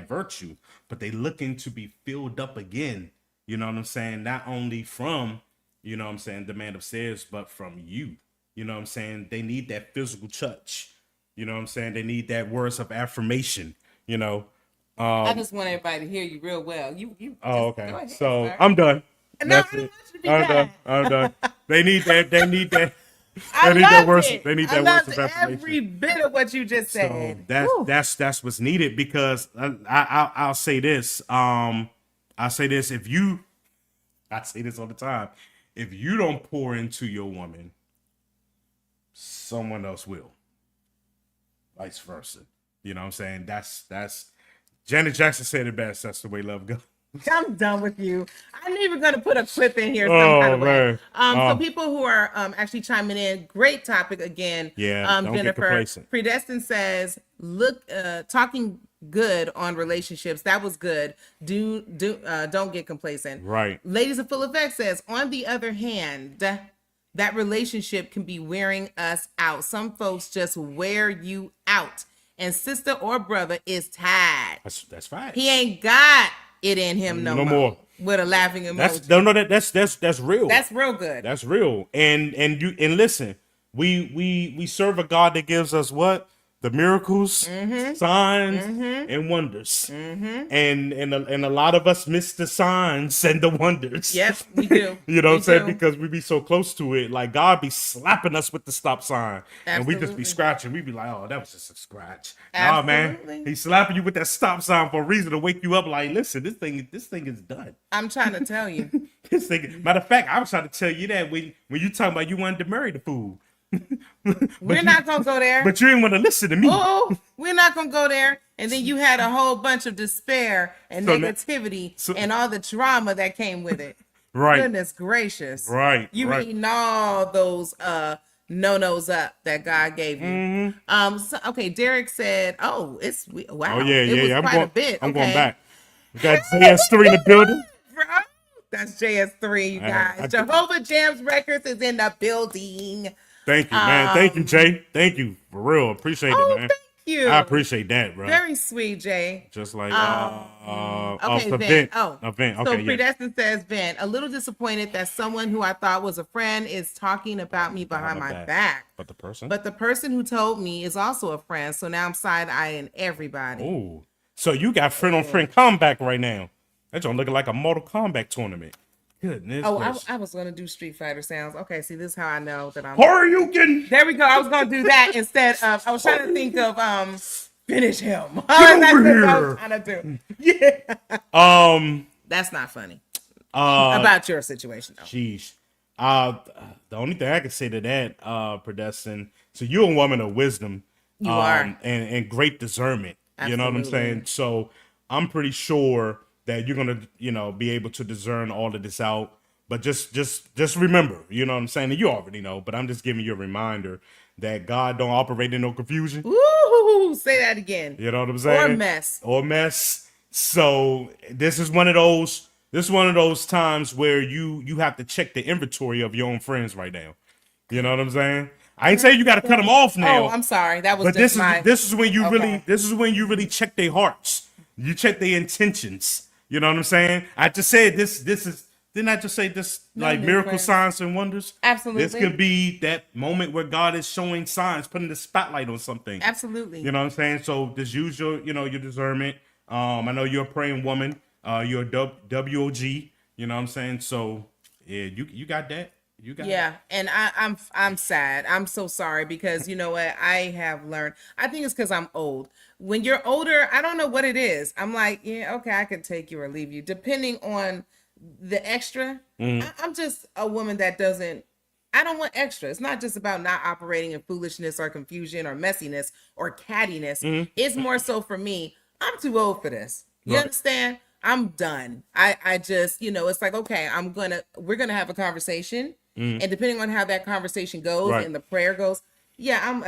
virtue, but they looking to be filled up again. You know what I'm saying? Not only from, the man upstairs, but from you. You know what I'm saying? They need that physical touch. You know what I'm saying? They need that words of affirmation, I just want everybody to hear you real well. You Oh, just okay. go ahead, So sir. I'm done. No, That's I don't it. want you to be I'm done. done. I'm done. They need that. They need that. I They need that loved words. it. They need I that words loved of affirmation. every bit of what you just So said. Whew. that's what's needed, because I'll say this. I'll say this. I say this all the time. If you don't pour into your woman, someone else will. Vice versa. You know what I'm saying? That's Janet Jackson said it best. That's the way love goes. I'm done with you. I'm even going to put a clip in here some Oh, kind of way. man. So people who are actually chiming in, great topic again. Yeah, don't get Jennifer, complacent. Predestined says, look, talking good on relationships. That was good. Don't get complacent. Right. Ladies of Full Effect says, on the other hand, that relationship can be wearing us out. Some folks just wear you out. And sister or brother is tired. That's fine. He ain't got it in him no more. With a laughing emoji. That's real. That's real good. That's real. And listen, we serve a God that gives us what? The miracles, signs, and wonders. And a lot of us miss the signs and the wonders. Yep, we do. You know what I'm We saying? do. Because we be so close to it. Like God be slapping us with the stop sign. And we just Absolutely. be scratching. We be like, oh, that was just a scratch. Nah, man. Absolutely. He's slapping you with that stop sign for a reason to wake you up like, listen, this thing is done. I'm trying to tell you. This thing, matter of fact, I was trying to tell you that when you talking about you wanted to marry the fool. We're not gonna go there. But you didn't want to listen to me. Oh, we're not gonna go there. And then you had a whole bunch of despair and So now- negativity and all the drama that came with it. Right. Goodness gracious. Right, You right. eating all those no-nos up that God gave you. So, okay, Derek said, oh, wow. Oh yeah, It yeah, was yeah. I'm quite going. a bit. I'm Okay. going back. We got JS3 in the building. Bro, that's JS3, you I- guys. I- Jehovah Jams Records is in the building. Thank you, man. Thank you, Jay. Thank you for real. Appreciate Oh, it, man. thank you. I appreciate that, bro. Very sweet, Jay. Just like Okay, the Vent. vent. Oh, A vent. so Okay, yeah. Predestined says, Vent, a little disappointed that someone who I thought was a friend is talking about me behind my back. But the person. But the person who told me is also a friend, so now I'm side-eyeing everybody. Ooh. So you got friend on friend combat right now. That joint looking like a Mortal Kombat tournament. Goodness. Oh, gracious. I was gonna do Street Fighter sounds. Okay, see, this is how I know that I'm. Haryuken. There we go. I was gonna do that instead of. I was trying to think of finish him. Get That's over what I here. was trying to do. Yeah. That's not funny. About your situation, though. Sheesh. The only thing I can say to that, Predestined, so you're a woman of wisdom. You are. And great discernment. You know what I'm Absolutely. saying? So I'm pretty sure that you're gonna, be able to discern all of this out. But just remember, you know what I'm saying? And you already know, but I'm just giving you a reminder that God don't operate in no confusion. Ooh, say that again. You know what I'm saying? Or mess. Or mess. So this is one of those times where you have to check the inventory of your own friends right now. You know what I'm saying? I ain't saying you got to cut them off now. Oh, I'm sorry. That was but just my. this is when you Okay. really check their hearts. You check their intentions. You know what I'm saying? I just said this is. Didn't I just say this like new miracle friends. signs and wonders? Absolutely. This could be that moment where God is showing signs, putting the spotlight on something. Absolutely. You know what I'm saying? So just use your discernment. I know you're a praying woman. You're a WOG. You know what I'm saying? So yeah, you got that. You got Yeah, and I'm sad. I'm so sorry because you know what I have learned. I think it's because I'm old. When you're older, I don't know what it is. I'm like, yeah, okay, I can take you or leave you, depending on the extra. I'm just a woman that doesn't. I don't want extra. It's not just about not operating in foolishness or confusion or messiness or cattiness. It's more so for me. I'm too old for this. You Right. understand? I'm done. I just, it's like, okay, we're gonna have a conversation. And depending on how that conversation goes Right. and the prayer goes, yeah,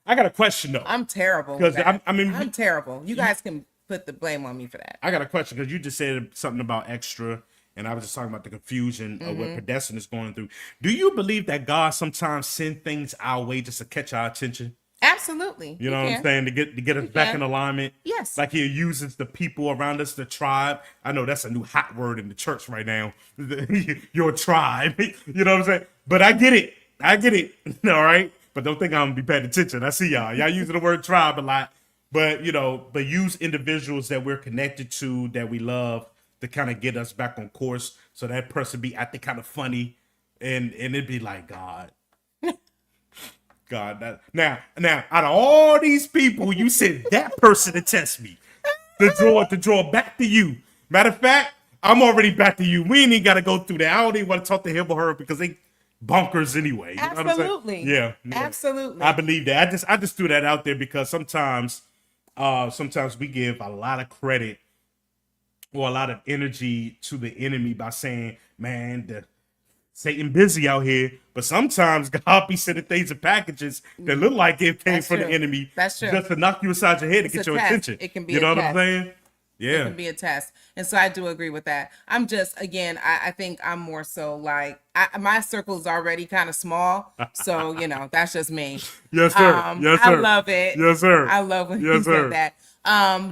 I got a question though. I'm terrible. with 'Cause that. I'm I'm terrible. You guys can put the blame on me for that. I got a question because you just said something about extra, and I was just talking about the confusion of what Predestined is going through. Do you believe that God sometimes send things our way just to catch our attention? Absolutely. You know what I'm saying? To get us back in alignment. Yes. Like he uses the people around us, the tribe. I know that's a new hot word in the church right now. Your tribe. You know what I'm saying? But I get it. All right. But don't think I'm gonna be paying attention. I see y'all. Y'all using the word tribe a lot. But but use individuals that we're connected to, that we love, to kind of get us back on course. So that person be acting kind of funny, and it'd be like, God. Now, out of all these people, you said that person to test me, to draw back to you. Matter of fact, I'm already back to you. We ain't even got to go through that. I don't even want to talk to him or her because they bonkers anyway. You know what I'm saying? Absolutely. Yeah. Absolutely. I believe that. I just threw that out there because sometimes we give a lot of credit or a lot of energy to the enemy by saying, man, Satan busy out here, but sometimes God be sending things in packages that look like it came That's from true. the enemy. That's true. Just to knock you aside your head to It's get a your test. attention. It can be You a know what I'm test. saying? It can be a test. And so I do agree with that. I'm just, again, I think I'm more so like, my circle is already kind of small. So, that's just me. Yes, sir. Yes, sir. I love it. Yes, sir. I love when you said that.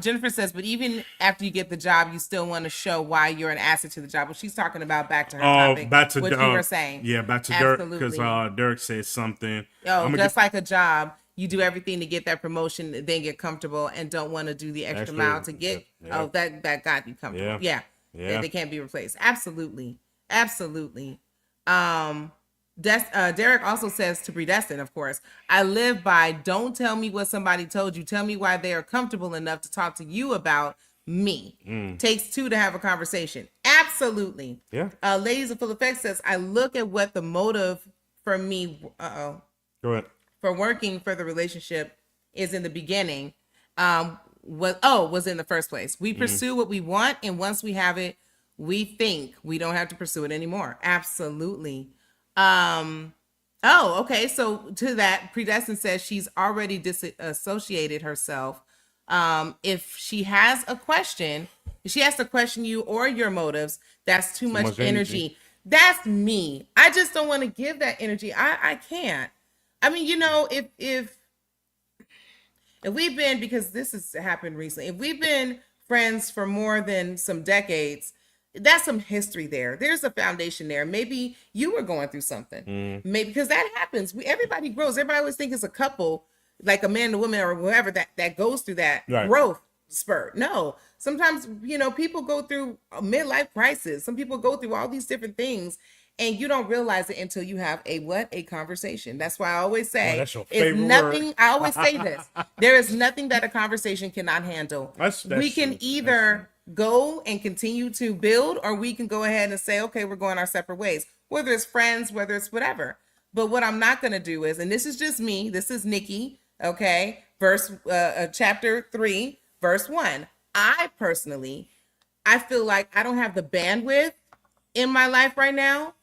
Jennifer says, but even after you get the job, you still want to show why you're an asset to the job. Well, she's talking about back to her topic, back to what you were saying. Yeah, back to Dirk, because Dirk said something. Like a job, you do everything to get that promotion, then get comfortable, and don't want to do the extra mile to get. That got you comfortable. Yeah. They can't be replaced. Absolutely. Derek also says to Predestined, of course, I live by don't tell me what somebody told you. Tell me why they are comfortable enough to talk to you about me. Takes two to have a conversation. Absolutely. Yeah. Ladies of Full Effect says, I look at what the motive for me. Go ahead. For working for the relationship is in the beginning. Was in the first place. We pursue what we want, and once we have it, we think we don't have to pursue it anymore. Absolutely. Okay. So to that, Predestined says she's already disassociated herself. If she has a question, if she has to question you or your motives, that's too much energy. That's me. I just don't want to give that energy. I can't. I mean, if we've been, because this has happened recently, if we've been friends for more than some decades, that's some history there. There's a foundation there. Maybe you were going through something. Maybe, because that happens. Everybody grows. Everybody always thinks it's a couple, like a man and a woman or whoever that goes through that growth spurt. No, sometimes, people go through a midlife crisis. Some people go through all these different things, and you don't realize it until you have a conversation. That's why I always say, that's your favorite word. I always say this. There is nothing that a conversation cannot handle. We can either go and continue to build, or we can go ahead and say, okay, we're going our separate ways, whether it's friends, whether it's whatever. But what I'm not going to do is, and this is just me, this is Nikki, okay, chapter 3, verse 1. I feel like I don't have the bandwidth in my life right now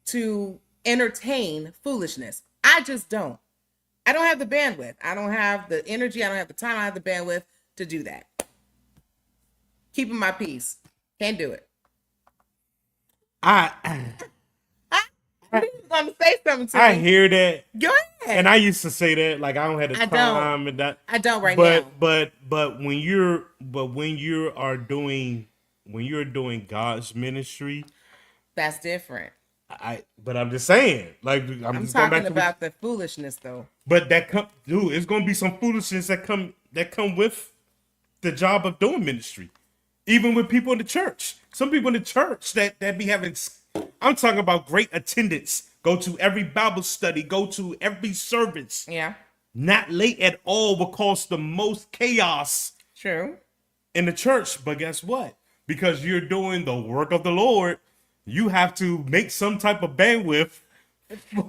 to entertain foolishness. I just don't. I don't have the bandwidth. I don't have the energy. I don't have the time. I don't have the bandwidth to do that. Keeping my peace. Can't do it. I was going to say something to I me. hear that. Go ahead. And I used to say that, like, I don't have the time and that. I don't now. But when you're doing God's ministry, that's different. But I'm just saying, like, I'm talking about the foolishness though. But it's gonna be some foolishness that come with the job of doing ministry. Even with people in the church. Some people in the church that be having, I'm talking about great attendance, go to every Bible study, go to every service. Yeah. Not late at all will cause the most chaos. True. In the church. But guess what? Because you're doing the work of the Lord, you have to make some type of bandwidth.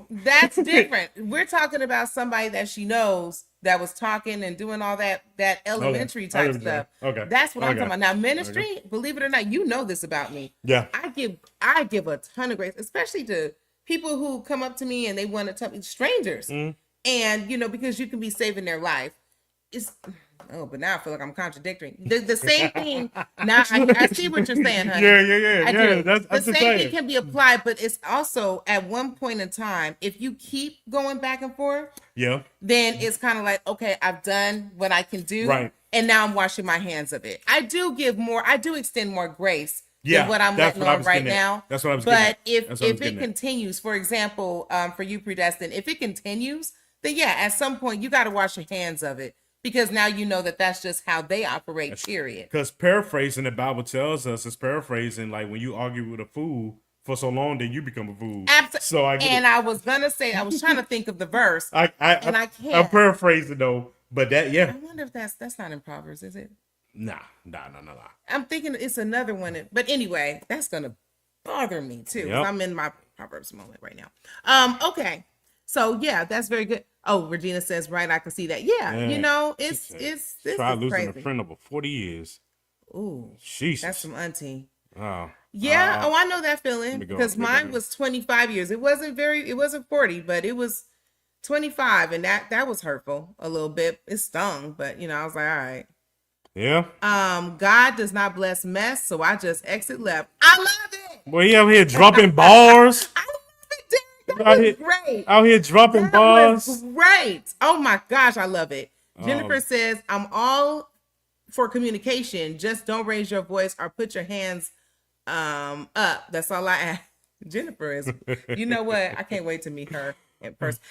That's different. We're talking about somebody that she knows that was talking and doing all that elementary type stuff. Okay. That's what I'm talking about. Now, ministry, believe it or not, you know this about me. Yeah. I give a ton of grace, especially to people who come up to me and they want to tell me, strangers. And, because you can be saving their life. But now I feel like I'm contradicting. The same thing. Now I see what you're saying, honey. Yeah. I do. That's the same saying. thing can be applied, but it's also at one point in time, if you keep going back and forth, then it's kind of like, okay, I've done what I can do, right? And now I'm washing my hands of it. I do extend more grace than what I'm letting on right now. That's what I was getting at. But if it continues, for example, for you, Predestined, if it continues, then at some point you got to wash your hands of it. Because now you know that that's just how they operate, period. Because paraphrasing, the Bible tells us, is paraphrasing, like when you argue with a fool for so long, then you become a fool. Absolutely. So I was going to say, I was trying to think of the verse, and I can't. I'm paraphrasing, though, but that, I wonder if that's not in Proverbs, is it? Nah. I'm thinking it's another one. But anyway, that's going to bother me, too. Yep. I'm in my Proverbs moment right now. Okay. So, that's very good. Oh, Regina says, right, I can see that. Yeah. It's try losing crazy. a friend over 40 years. Ooh. Jesus. That's some auntie. Oh. Yeah. I know that feeling because mine was 25 years. It wasn't 40, but it was 25. And that was hurtful a little bit. It stung, but I was like, all right. Yeah. God does not bless mess, so I just exit left. I love it. Boy, you out here dropping bars. I love it, Derek. That Out was here, great. out here dropping That bars. was great. Oh my gosh, I love it. Jennifer says, I'm all for communication. Just don't raise your voice or put your hands up. That's all I ask. Jennifer is, you know what? I can't wait to meet her in person.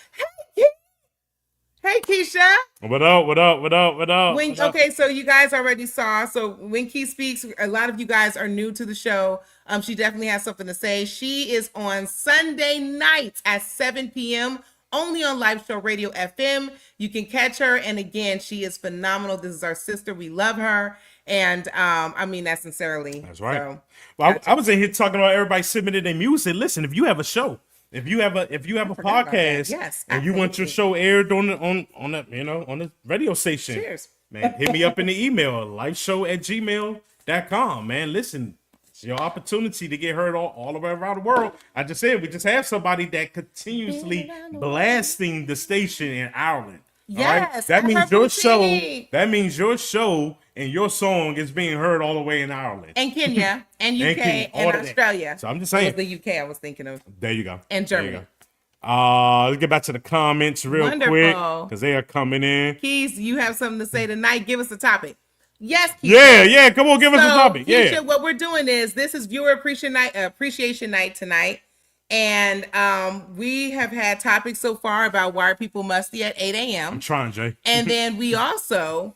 Hey, Keisha. What up? What up? What up? What up? When, what up? okay, so you guys already saw. So when Key speaks, a lot of you guys are new to the show. She definitely has something to say. She is on Sunday nights at 7 p.m. only on Live Show Radio FM. You can catch her, and again, she is phenomenal. This is our sister. We love her, and I mean that sincerely. That's right. So, well, I was in here talking about everybody submitting their music. Listen, if you have a show, if you have a forgot about that. podcast, Yes, and you want your show aired on the on the radio station, Cheers. man, hit me up in the email lifeshow@gmail.com. Man, listen, it's your opportunity to get heard all the way around the world. I just said we just have somebody that continuously blasting the station in Ireland. All right? Yes, That I means heard your from show. T. That means your show and your song is being heard all the way in Ireland. And Kenya, and UK, Kenya, all and of that. Australia. So I'm just It saying. was the UK I was thinking of. There you go. And There you Germany. go. Let's get back to the comments real quick Wonderful. because they are coming in. Keys, you have something to say tonight. Give us a topic. Yes, Keisha. Yeah. Come on, give us a topic. Keisha, Yeah. what we're doing is this is viewer appreciation night tonight. And we have had topics so far about why are people musty at 8 a.m. I'm trying, Jay. And then we also,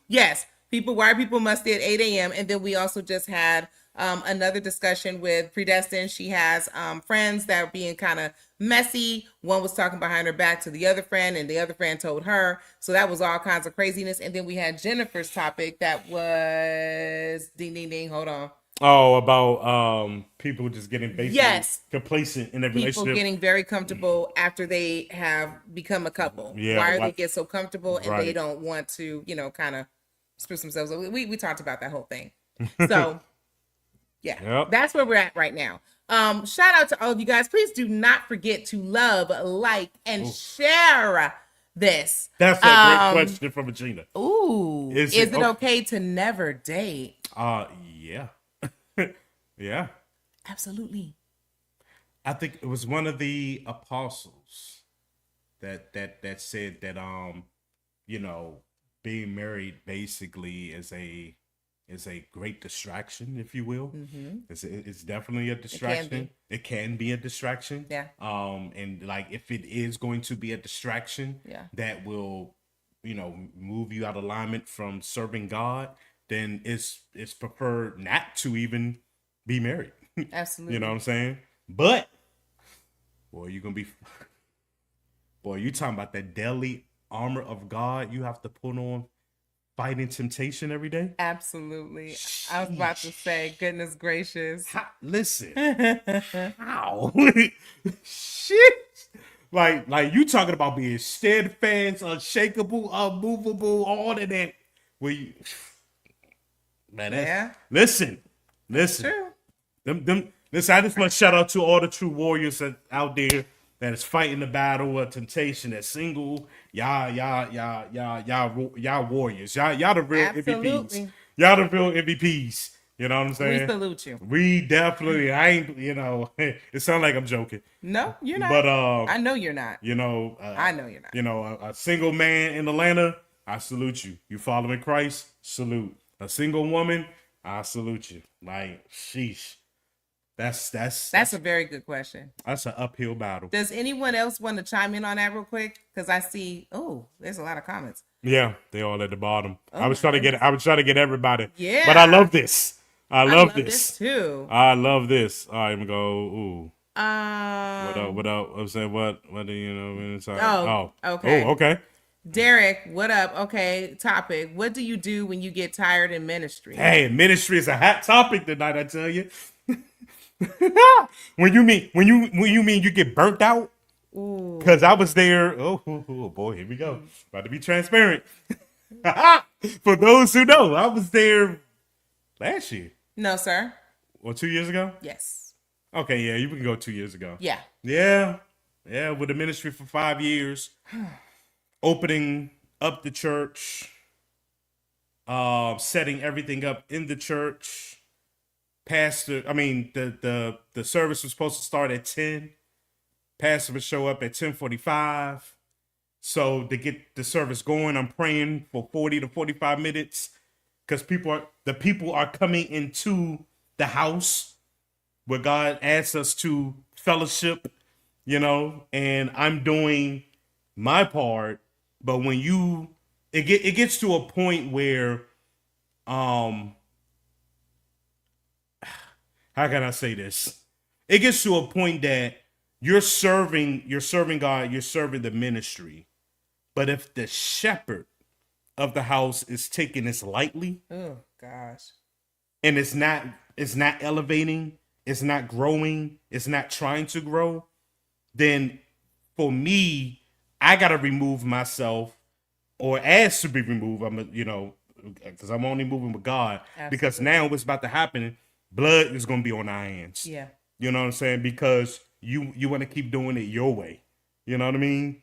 yes, why are people musty at 8 a.m. And then we also just had another discussion with Predestined. She has friends that are being kind of messy. One was talking behind her back to the other friend, and the other friend told her. So that was all kinds of craziness. And then we had Jennifer's topic that was ding, ding, ding. Hold on. Oh, about people just getting basically complacent in their People relationship. getting very comfortable after they have become a couple. Yeah, Why they get so comfortable and Right. they don't want to, kind of spruce themselves up. We talked about that whole thing. So yeah, Yep. that's where we're at right now. Shout out to all of you guys. Please do not forget to love, like, and share this. That's a great question from Regina. Ooh, Is is it it okay to never date? Yeah. Yeah. Absolutely. I think it was one of the apostles that said that being married basically is a great distraction, if you will. Mm-hmm. It's definitely a distraction. It can be a distraction. Yeah. And like if it is going to be a distraction, Yeah. that will move you out of alignment from serving God, then it's preferred not to even be married. Absolutely. You know what I'm saying? But boy, you talking about that daily armor of God you have to put on fighting temptation every day? Absolutely. I was about to say, goodness gracious. Listen. How? Shit. Like you talking about being steadfast, unshakable, unmovable, all of that. Where you man, listen. True. Listen, I just want to shout out to all the true warriors out there that is fighting the battle of temptation. That single, y'all warriors. Y'all the real Absolutely. MVPs. Y'all the real MVPs. You know what I'm saying? We salute you. We definitely. I ain't. It sounds like I'm joking. No, you're not. But I know you're not. I know you're not. A single man in Atlanta, I salute you. You following Christ? Salute. A single woman, I salute you. Like, sheesh. That's a very good question. That's an uphill battle. Does anyone else want to chime in on that real quick? Because I see, there's a lot of comments. Yeah, they all at the bottom. Oh, I was trying to get everybody. Yeah. But I love this. I love this too. I love this. All right, I'm gonna go. Ooh. What up? I'm saying what do you know inside? Oh, okay. Oh, okay. Derek, what up? Okay, topic. What do you do when you get tired in ministry? Hey, ministry is a hot topic tonight, I tell you. when you mean you get burnt out? Because I was there. Oh boy, here we go. About to be transparent. For those who know, I was there last year. No, sir. Or 2 years ago? Yes. Okay, yeah, you can go 2 years ago. Yeah. Yeah, with the ministry for 5 years. Opening up the church, setting everything up in the church. The service was supposed to start at 10. Pastor would show up at 10:45. So to get the service going, I'm praying for 40 to 45 minutes because the people are coming into the house where God asks us to fellowship, and I'm doing my part. But when it gets to a point where, how can I say this? It gets to a point that you're serving God, you're serving the ministry. But if the shepherd of the house is taking this lightly, oh gosh, and it's not elevating, it's not growing, it's not trying to grow, then for me, I gotta remove myself or ask to be removed. Because I'm only moving with God. Absolutely. Because now what's about to happen, blood is gonna be on our hands. Yeah. You know what I'm saying? Because you want to keep doing it your way. You know what I mean?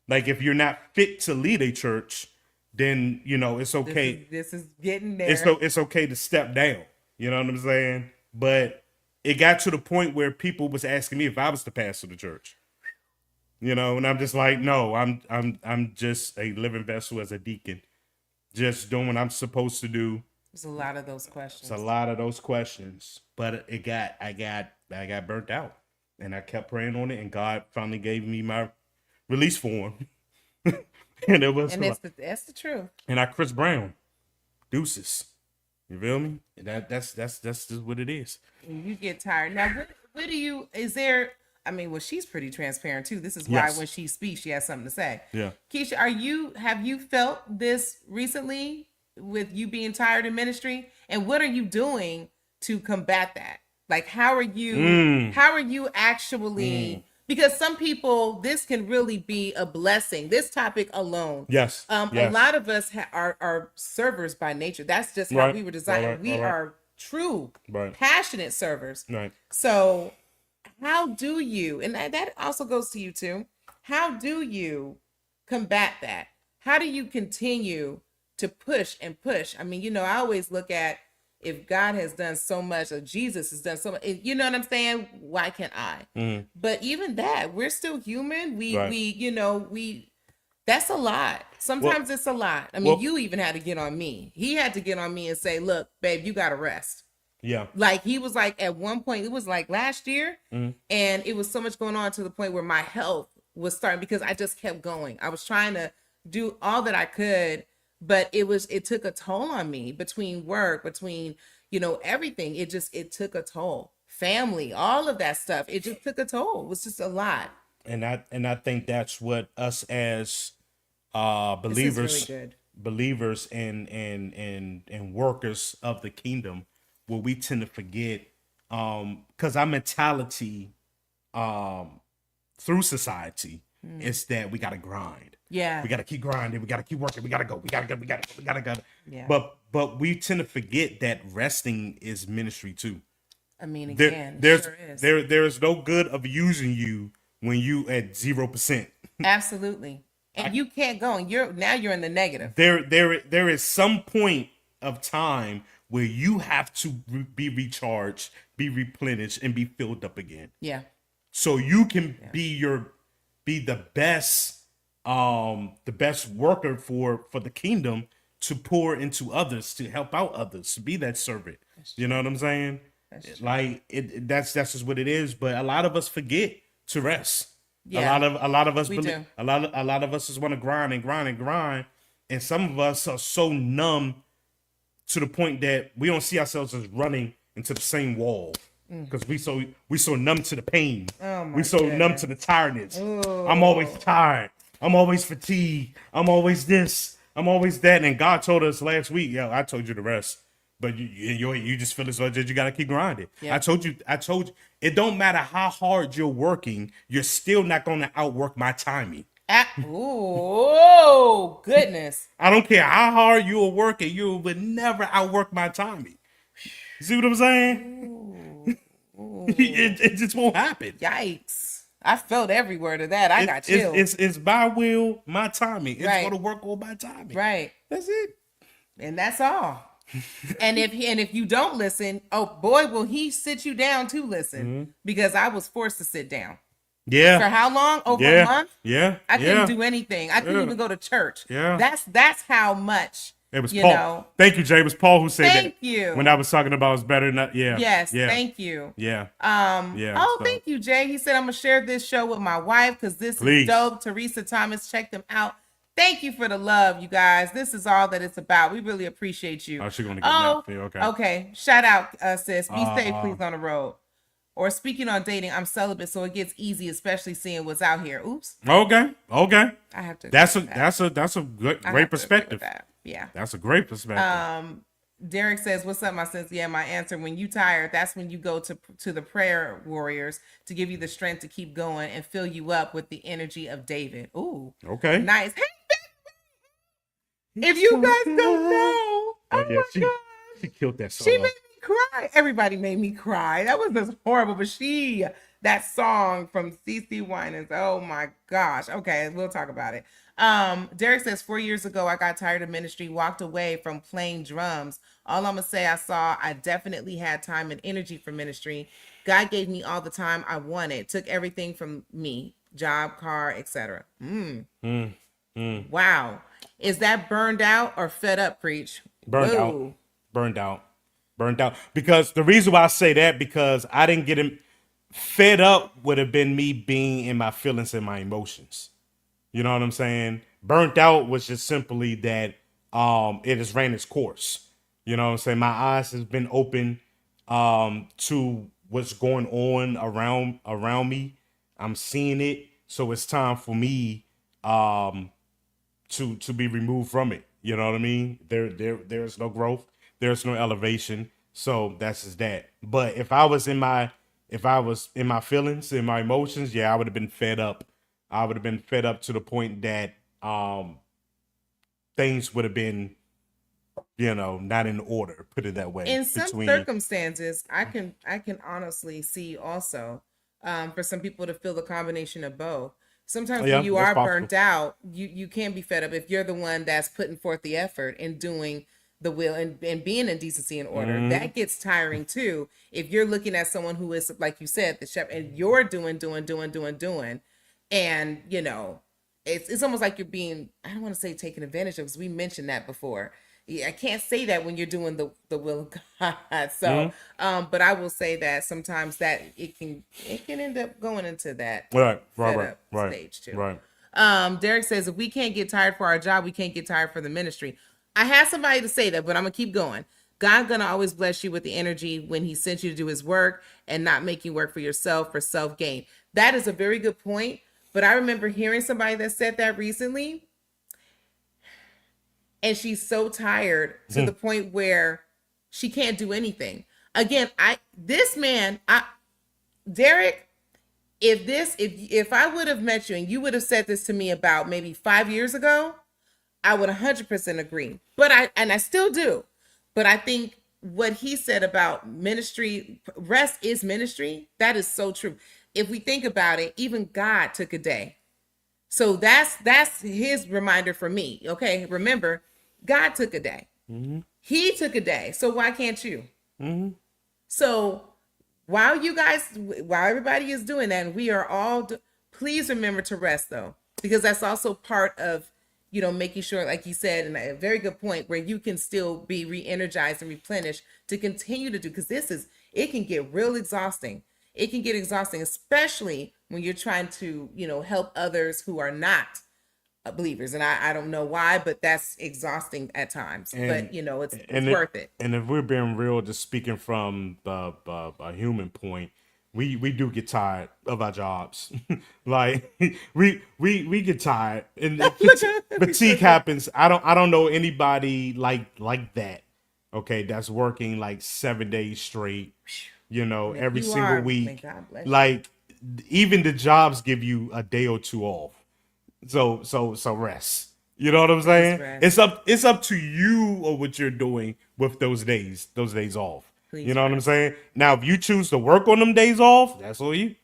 Like if you're not fit to lead a church, then it's okay. This is getting there. It's okay to step down. You know what I'm saying? But it got to the point where people was asking me if I was the pastor of the church. And I'm just like, no, I'm just a living vessel as a deacon, just doing what I'm supposed to do. There's a lot of those questions. But I got burnt out, and I kept praying on it, and God finally gave me my release form. And that's the truth. And I Chris Brown, deuces. You feel me? That's just what it is. You get tired. Now, what do you? Is there? I mean, well, she's pretty transparent too. This is why when she speaks, she has something to say. Yeah. Keisha, have you felt this recently with you being tired in ministry? And what are you doing to combat that? Like, how are you actually, because some people, this can really be a blessing, this topic alone. Yes. A lot of us are servers by nature. That's just how we were designed. Right. We are true, passionate servers. Right. So how do you, and that also goes to you too, how do you combat that? How do you continue to push and push? I mean, I always look at, if God has done so much, or Jesus has done so much, you know what I'm saying? Why can't I? But even that, we're still human. That's a lot. Sometimes it's a lot. I mean, you even had to get on me. He had to get on me and say, look, babe, you got to rest. Yeah. Like he was like, at one point, it was like last year, and it was so much going on to the point where my health was starting, because I just kept going. I was trying to do all that I could, but it took a toll on me, between work, between, everything. It took a toll. Family, all of that stuff. It just took a toll. It was just a lot. And I think that's what us as believers, believers and workers of the kingdom, what we tend to forget, because our mentality through society is that we gotta grind. Yeah. We gotta keep grinding. We gotta keep working. We gotta go. We gotta go. Yeah. But we tend to forget that resting is ministry too. I mean, again, there is no good of using you when you at 0%. Absolutely. And you can't go, and you're in the negative. There is some point of time where you have to be recharged, be replenished, and be filled up again. Yeah. So you can be the best worker for the kingdom, to pour into others, to help out others, to be that servant. You know what I'm saying? That's just what it is. But a lot of us forget to rest. Yeah. A lot of us we do. a lot of us just want to grind, and some of us are so numb to the point that we don't see ourselves as running into the same wall, because we so numb to the pain. We so numb to the tiredness. Ooh. I'm always tired. I'm always fatigued. I'm always this. I'm always that. And God told us last week, I told you to rest, but you just feel as though you got to keep grinding. Yeah. I told you, it don't matter how hard you're working, you're still not going to outwork my timing. Oh, goodness. I don't care how hard you are working, you would never outwork my timing. You see what I'm saying? Ooh. It just won't happen. Yikes. I felt every word of that. I got chills. It's my will, my timing. It's going to work on my timing. Right. That's it. And that's all. And if you don't listen, oh boy, will he sit you down to listen, because I was forced to sit down. Yeah. For how long? Over Yeah. a month? Yeah. I couldn't do anything. I couldn't even go to church. Yeah. That's how much. It was you Paul. know. Thank you, Jay. It was Paul who said that. Thank you. When I was talking about it's better not. Yeah. Yes. Yeah. Thank you. Yeah. Yeah. Oh, so- thank you, Jay. He said I'm gonna share this show with my wife because this Please. is dope. Teresa Thomas, check them out. Thank you for the love, you guys. This is all that it's about. We really appreciate you. Oh, she's gonna get napped. Okay. Okay. Shout out, sis. Be safe, please, on the road. Or speaking on dating, I'm celibate, so it gets easy, especially seeing what's out here. Oops. Okay. I have to. That's agree with a good, I have great to agree with perspective. that. Yeah. That's a great perspective. Derek says, "What's up, my sis?" Yeah, my answer: when you tired, that's when you go to the prayer warriors to give you the strength to keep going and fill you up with the energy of David. Ooh. Okay. Nice. Hey, if you guys don't know, oh yeah, my God. she killed that song. She made me cry. Everybody made me cry. That was just horrible. But that song from CC Winans, oh my gosh. Okay, we'll talk about it. Derek says 4 years ago, I got tired of ministry, walked away from playing drums. All I'm gonna say, I definitely had time and energy for ministry. God gave me all the time I wanted, took everything from me, job, car, etc. Wow. Is that burned out or fed up, preach? Burned out. Because the reason why I say that, because I didn't get him fed up, would have been me being in my feelings and my emotions. You know what I'm saying? Burnt out was just simply that it has ran its course. You know what I'm saying? My eyes has been open to what's going on around me. I'm seeing it. So it's time for me to be removed from it. You know what I mean? There's no growth. There's no elevation. So that's just that. But if I was in my feelings, in my emotions, yeah, I would have been fed up. I would have been fed up to the point that things would have been, not in order, put it that way. In some circumstances, I can honestly see also for some people to feel the combination of both. Sometimes when you are burnt out, you can be fed up if you're the one that's putting forth the effort and doing the will and being in decency and order. Mm-hmm. That gets tiring too. If you're looking at someone who is, like you said, the chef, and you're doing, and it's almost like you're being, I don't want to say taken advantage of, because we mentioned that before. I can't say that when you're doing the will of God. So, but I will say that sometimes that it can end up going into that right stage too. Right. Derek says, if we can't get tired for our job, we can't get tired for the ministry. I had somebody to say that, but I'm gonna keep going. God's gonna always bless you with the energy when He sent you to do His work and not make you work for yourself for self gain. That is a very good point. But I remember hearing somebody that said that recently. And she's so tired to the point where she can't do anything. Again, Derek, if I would have met you and you would have said this to me about maybe 5 years ago, I would 100% agree. But I still do. But I think what he said about ministry, rest is ministry. That is so true. If we think about it, even God took a day. So that's his reminder for me. Okay, remember, God took a day. Mm-hmm. He took a day. So why can't you? Mm-hmm. So while everybody is doing that, and we are all, please remember to rest though, because that's also part of, making sure, like you said, and a very good point, where you can still be re-energized and replenished to continue to do, because it can get real exhausting. It can get exhausting, especially when you're trying to, help others who are not believers. And I don't know why, but that's exhausting at times. But it's worth it. And if we're being real, just speaking from a human point, we do get tired of our jobs. Like we get tired, and fatigue happens. I don't know anybody like that. Okay, that's working like 7 days straight. Every single week. Like even the jobs give you a day or two off. So rest. You know what I'm saying? It's up to you or what you're doing with those days off. Please, you know what I'm saying? Now, if you choose to work on them days off, that's all you.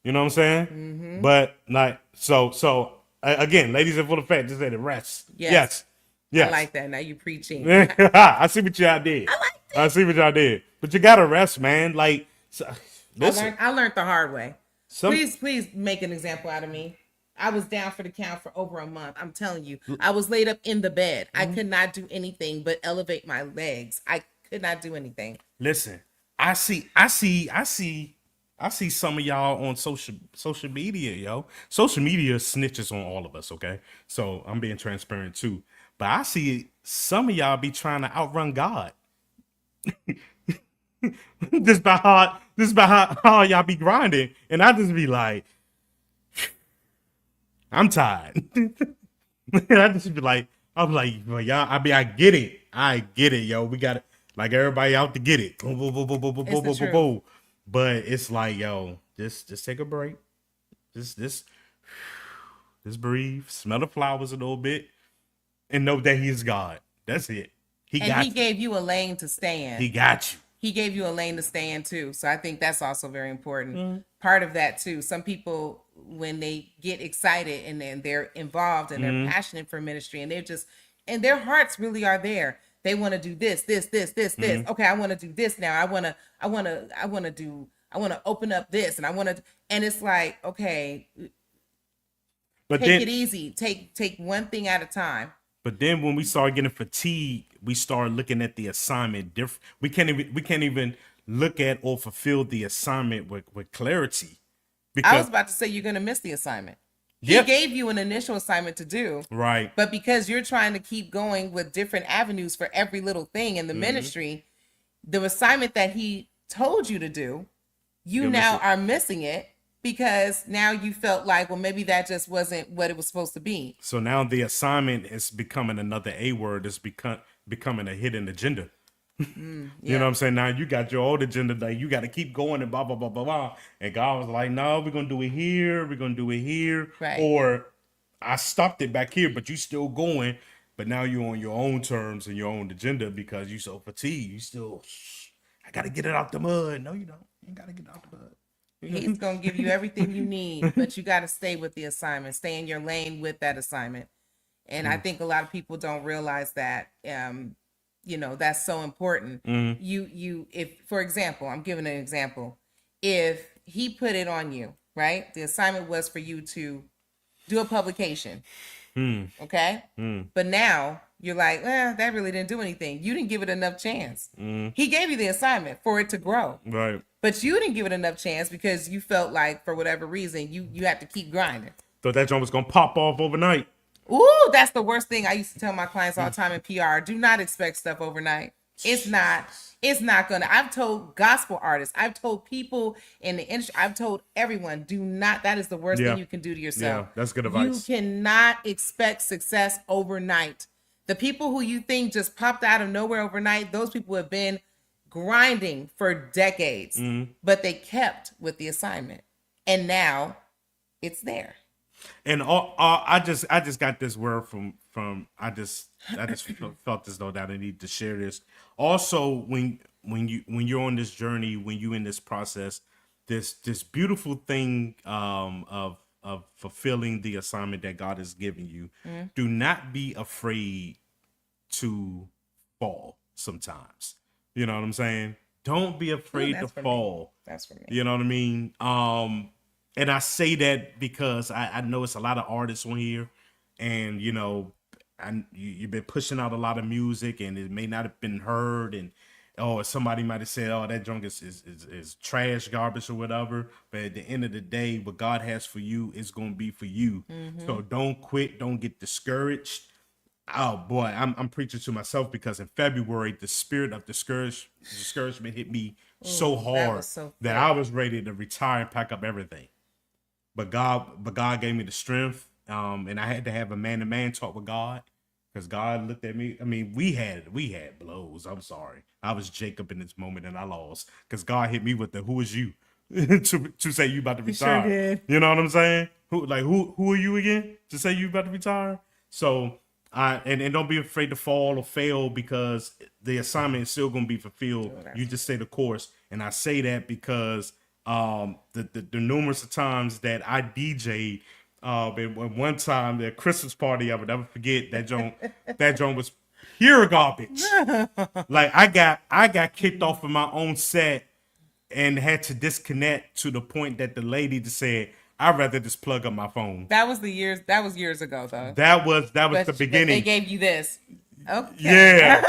You know what I'm saying? Mm-hmm. But like so again, ladies and full of fact, just say the rest. Yes. Yes. I like that. Now you preaching. I see what y'all did. I see what y'all did. But you gotta rest, man. Like, listen. I learned the hard way. Some- Please make an example out of me. I was down for the count for over a month. I'm telling you, I was laid up in the bed. I could not do anything but elevate my legs. I could not do anything. Listen, I see some of y'all on social media, yo. Social media snitches on all of us, okay? So I'm being transparent too. But I see some of y'all be trying to outrun God. This about how y'all be grinding, and I just be like, I'm tired. I just be like, I'm like, well, y'all. I get it, yo. We got it. Like everybody out to get it. Boom, boom, boom, boom, boom, boom, boom, boom, boom. But it's like, yo, just take a break. Just breathe, smell the flowers a little bit, and know that He is God. That's it. He gave you a lane to stay in. He got you. He gave you a lane to stay in too. So I think that's also very important. Part of that too. Some people, when they get excited and then they're involved and they're passionate for ministry and they're just, and their hearts really are there. They want to do this. Okay, I want to do this now. I want to open up this, and and it's like, okay, but take it easy. Take one thing at a time. But then when we start getting fatigued, we start looking at the assignment different. We can't even look at or fulfill the assignment with clarity. Because I was about to say you're going to miss the assignment. He gave you an initial assignment to do. Right. But because you're trying to keep going with different avenues for every little thing in the ministry, the assignment that he told you to do, you now are missing it because now you felt like, well, maybe that just wasn't what it was supposed to be. So now the assignment is becoming another A word. It's becoming a hidden agenda. You know what I'm saying? Now you got your old agenda, like you got to keep going and blah, blah, blah, blah, blah. And God was like, no, we're going to do it here. We're going to do it here. Right. Or I stopped it back here, but you still going. But now you're on your own terms and your own agenda because you so fatigued. You still, I got to get it out the mud. No, you don't. You got to get it out the mud. He's going to give you everything you need, but you got to stay with the assignment. Stay in your lane with that assignment. And I think a lot of people don't realize that. You know, that's so important. If, for example, I'm giving an example. If he put it on you, right? The assignment was for you to do a publication. Okay. But now you're like, that really didn't do anything. You didn't give it enough chance. He gave you the assignment for it to grow. Right. But you didn't give it enough chance because you felt like for whatever reason, you had to keep grinding. Thought that joint was going to pop off overnight. Ooh, that's the worst thing I used to tell my clients all the time in PR. Do not expect stuff overnight. It's not gonna. I've told gospel artists, I've told people in the industry, I've told everyone, do not, that is the worst thing you can do to yourself. Yeah, that's good advice. You cannot expect success overnight. The people who you think just popped out of nowhere overnight, those people have been grinding for decades, but they kept with the assignment. And now it's there. And I just got this word from I just felt as though that I need to share this. Also, when you're on this journey, when you're in this process, this beautiful thing of fulfilling the assignment that God has given you, do not be afraid to fall sometimes. You know what I'm saying? Don't be afraid to fall. That's for me. You know what I mean? And I say that because I know it's a lot of artists on here, and you know, you've been pushing out a lot of music, and it may not have been heard, and somebody might have said, that junk is trash, garbage, or whatever. But at the end of the day, what God has for you is going to be for you. So don't quit, don't get discouraged. Oh boy, I'm preaching to myself because in February the spirit of discouragement hit me so hard that I was ready to retire and pack up everything. But God gave me the strength, and I had to have a man-to-man talk with God, because God looked at me. I mean, we had blows. I'm sorry, I was Jacob in this moment, and I lost because God hit me with the "Who is you?" to say you about to retire. Sure did. You know what I'm saying? Who are you again to say you about to retire? So and don't be afraid to fall or fail, because the assignment is still going to be fulfilled. You just stay the course, and I say that because the numerous times that I DJ'd And one time, the Christmas party, I would never forget that joint was pure garbage. Like I got kicked off of my own set and had to disconnect to the point that the lady just said, "I'd rather just plug up my phone." That was years ago though. That was But the beginning. They gave you this. Okay. Yeah,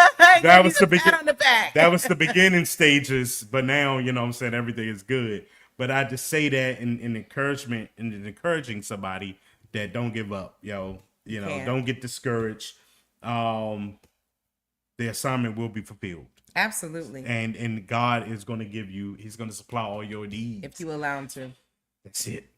that was the beginning. On the back. That was the beginning stages. But now, you know what I'm saying, everything is good. But I just say that in encouragement and in encouraging somebody that don't give up, yo. You know, don't get discouraged. The assignment will be fulfilled. Absolutely. And God is going to give you, he's going to supply all your needs. If you allow him to. That's it.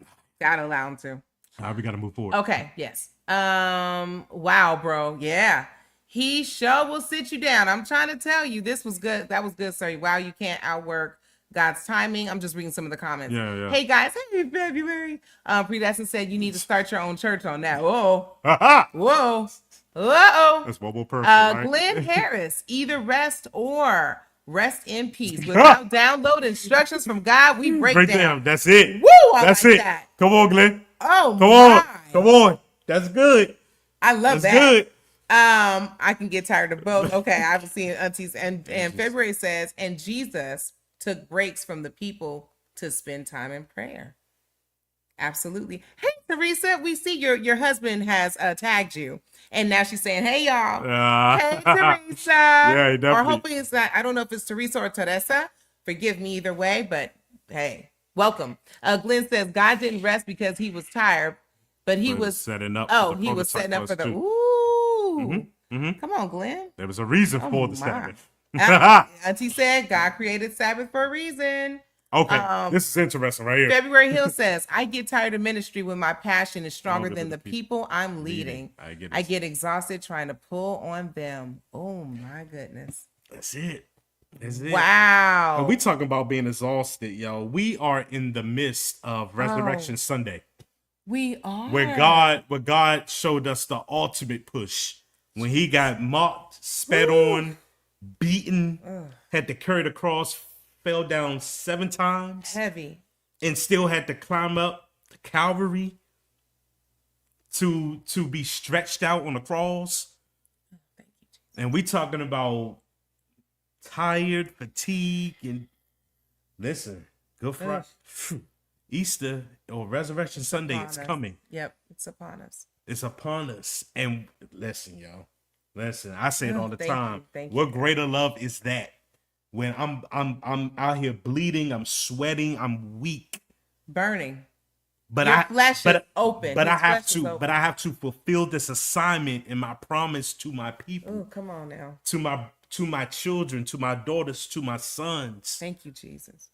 Gotta allow him to. All right, we got to move forward. Okay, yes. Wow, bro. Yeah. He sure will sit you down. I'm trying to tell you, this was good. That was good, sir. Wow, you can't outwork God's timing. I'm just reading some of the comments. Yeah. Hey, guys. Happy February. Predestined said you need to start your own church on that. Whoa. Whoa. Uh-oh. That's one more person, right? Glenn Harris, either rest or rest in peace. Without download instructions from God, we break down. That's it. Woo, That's like it. that. Come on, Glenn. Oh, Come on. That's good. I love That's that. good. I can get tired of both. Okay, I've seen aunties and February says, and Jesus took breaks from the people to spend time in prayer. Absolutely. Hey, Teresa, we see your husband has tagged you, and now she's saying, "Hey, y'all." Hey, Teresa. Yeah, definitely. Or hopefully it's not. I don't know if it's Teresa or Teresa. Forgive me either way, but hey, welcome. Glenn says God didn't rest because he was tired, but he was setting up. Oh, he was setting up for the. Too. Ooh. Come on, Glenn. There was a reason for the my. Sabbath. Auntie said God created Sabbath for a reason. Okay, this is interesting right here. February Hill says, I get tired of ministry when my passion is stronger than the people I'm leading. I get exhausted trying to pull on them. Oh my goodness. That's it. Wow. And we talking about being exhausted, yo. We are in the midst of Resurrection Sunday. We are. Where God showed us the ultimate push. When he got mocked, spat on, beaten, had to carry the cross, fell down 7 times. Heavy. And still had to climb up the Calvary to be stretched out on the cross. Thank you, Jesus. And we talking about tired, fatigue, and listen, Good Friday, Easter or Resurrection Sunday is coming. Yep, it's upon us. It's upon us. And listen, y'all. Listen, I say it all the time. Thank what you. greater love is that? When I'm out here bleeding, I'm sweating, I'm weak, burning. But your flesh is open. But I have to fulfill this assignment and my promise to my people. Oh, come on now. To my children, to my daughters, to my sons. Thank you, Jesus.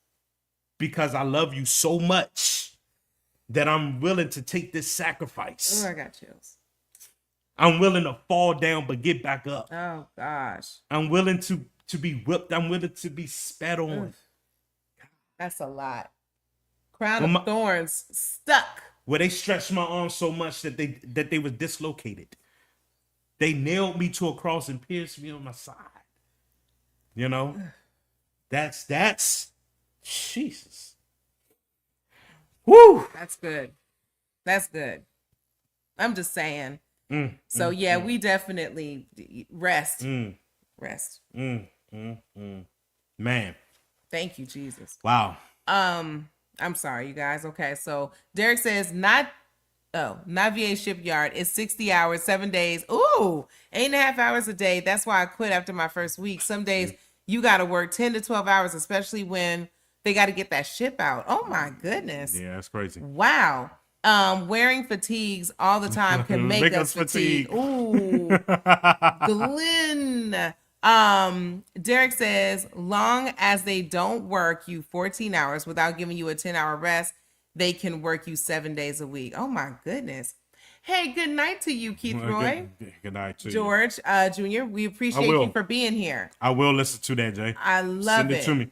Because I love you so much that I'm willing to take this sacrifice. Oh, I got chills. I'm willing to fall down but get back up. Oh gosh. I'm willing to be whipped. I'm willing to be spat on. That's a lot. Crown of thorns stuck. Where they stretched my arms so much that they were dislocated. They nailed me to a cross and pierced me on my side. You know? That's Jesus. Woo! That's good. That's good. I'm just saying. So we definitely rest. Rest. Man. Thank you, Jesus. Wow. I'm sorry, you guys. Okay, so Derek says not VA Shipyard. It's 60 hours, 7 days. Ooh, 8.5 hours a day. That's why I quit after my first week. Some days you got to work 10 to 12 hours, especially when they got to get that ship out. Oh my goodness. Yeah, that's crazy. Wow. Wearing fatigues all the time can make us fatigue. Ooh. Glenn. Derek says, long as they don't work you 14 hours without giving you a 10-hour rest, they can work you 7 days a week. Oh my goodness. Hey, good night to you, Keith Roy. Good night to George Jr. We appreciate you for being here. I will listen to that, Jay. I love it. Send it to me.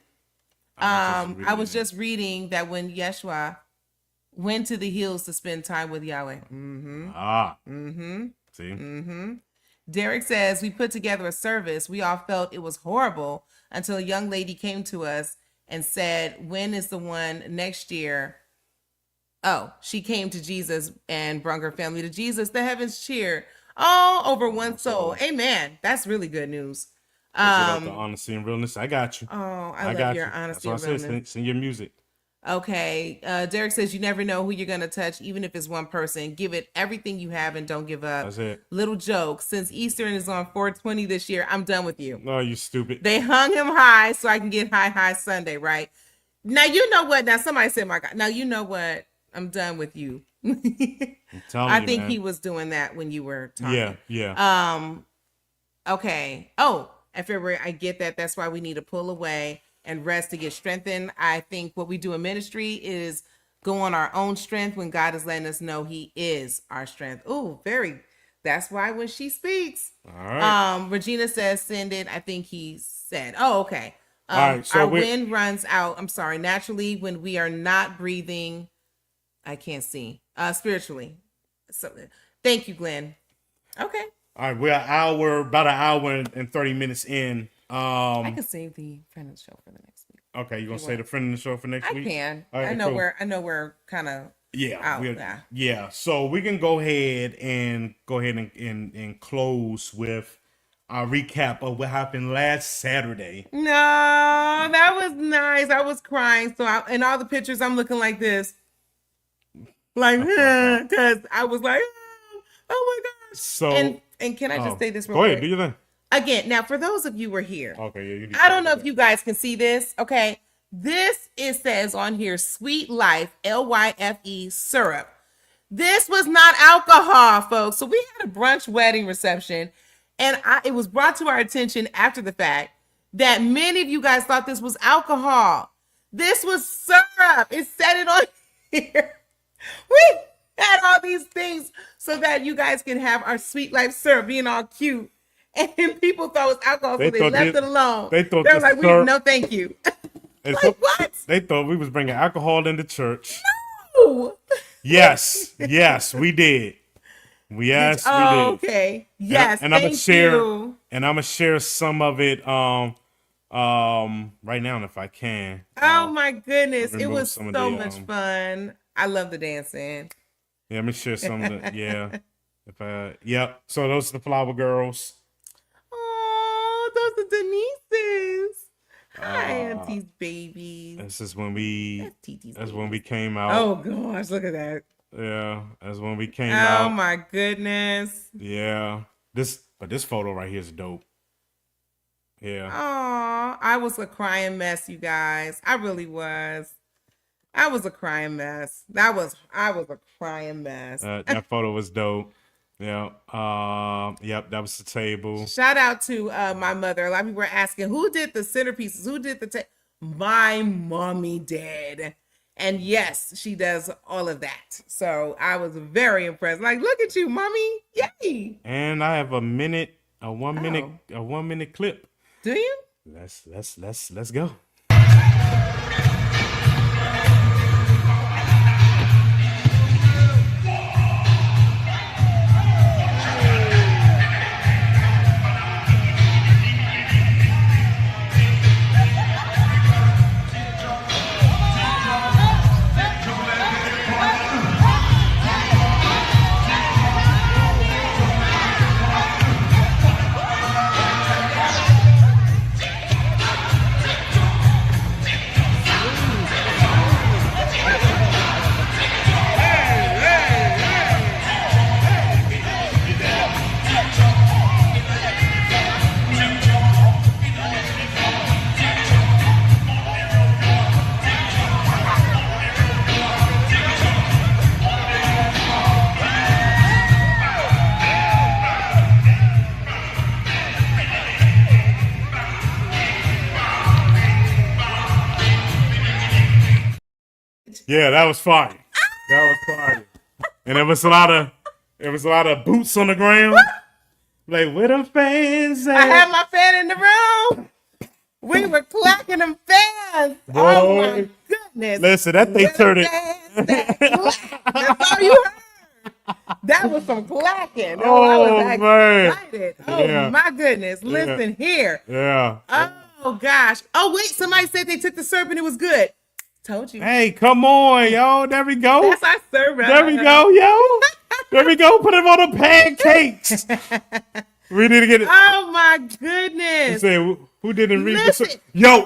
I was just reading that when Yeshua went to the hills to spend time with Yahweh. See? Derek says, we put together a service. We all felt it was horrible until a young lady came to us and said, when is the one next year? Oh, she came to Jesus and brought her family to Jesus. The heavens cheer. Oh, over one soul. Amen. That's really good news. The honesty and realness. I got you. Oh, I love got your you. honesty That's and what I said. realness. Sing your music. Okay. Derek says you never know who you're going to touch, even if it's one person. Give it everything you have and don't give up. That's it. Little joke. Since Eastern is on 420 this year, I'm done with you. No, you stupid. They hung him high so I can get high Sunday, right? Now, you know what? Now, somebody said, my God. Now, you know what? I'm done with you. I'm telling I you, think man. he was doing that when you were talking. Yeah. Okay. Oh, in February, I get that. That's why we need to pull away and rest to get strengthened. I think what we do in ministry is go on our own strength when God is letting us know he is our strength. Oh, that's why when she speaks. All right. Regina says, send it. I think he said, oh, okay. All right, so our wind runs out. I'm sorry. Naturally, when we are not breathing, I can't see. Spiritually. So thank you, Glenn. Okay. All right, we're about an hour and 30 minutes in. I can save the friend of the show for the next week. Okay, you gonna say the friend of the show for next week? I can. All right, I know cool. we're kind of Yeah, yeah. So we can go ahead and close with our recap of what happened last Saturday. No, that was nice. I was crying. So in all the pictures, I'm looking like this, like because I was like, oh my gosh. So and can I just say this real go quick? ahead, do your thing. Again, now for those of you who are here, Okay, yeah. I don't know if you guys can see this. Okay, it says on here, Sweet Life, LYFE syrup. This was not alcohol, folks. So we had a brunch wedding reception, and it was brought to our attention after the fact that many of you guys thought this was alcohol. This was syrup. It said it on here. We had all these things so that you guys can have our Sweet Life syrup being all cute. And people thought it was alcohol, so they left it alone. They thought they were like, no, thank you. Like, what? They thought we was bringing alcohol into church. No. Yes, we did. We did. Okay. Yes. And I'm gonna share. You. And I'm gonna share some of it. Right now, if I can. Oh my goodness! It was some so of the, much fun. I love the dancing. Yeah, let me share some of it. Yeah. Yep. So those are the Flower Girls. Oh, those are Denise's. Hi, Auntie's babies. This is when we. That's when we came out. Oh gosh, look at that. Yeah, that's when we came out. Oh my goodness. Yeah. This photo right here is dope. Yeah. Oh, I was a crying mess, you guys. I really was. I was a crying mess. I was a crying mess. That photo was dope. Yeah. Yep. That was the table. Shout out to my mother. A lot of people were asking who did the centerpieces. Who did the my mommy did, and yes, she does all of that. So I was very impressed. Like, look at you, mommy! Yay! And I have a one minute clip. Do you? Let's go. Yeah, that was fire. That was fire. And there was a lot of boots on the ground. Like, where the fans at? I had my fan in the room. We were clacking them fans. Boy. Oh my goodness. Listen, that thing turned it. That's all you heard. That was some clacking. I was excited. Man. Oh my goodness. Listen here. Yeah. Oh gosh. Oh wait, somebody said they took the syrup and it was good. Told you. Hey, come on, yo. There we go. That's our syrup. There we go, yo. There we go. Put them on the pancakes. We need to get it. Oh my goodness. Say, who didn't read Listen. the yo?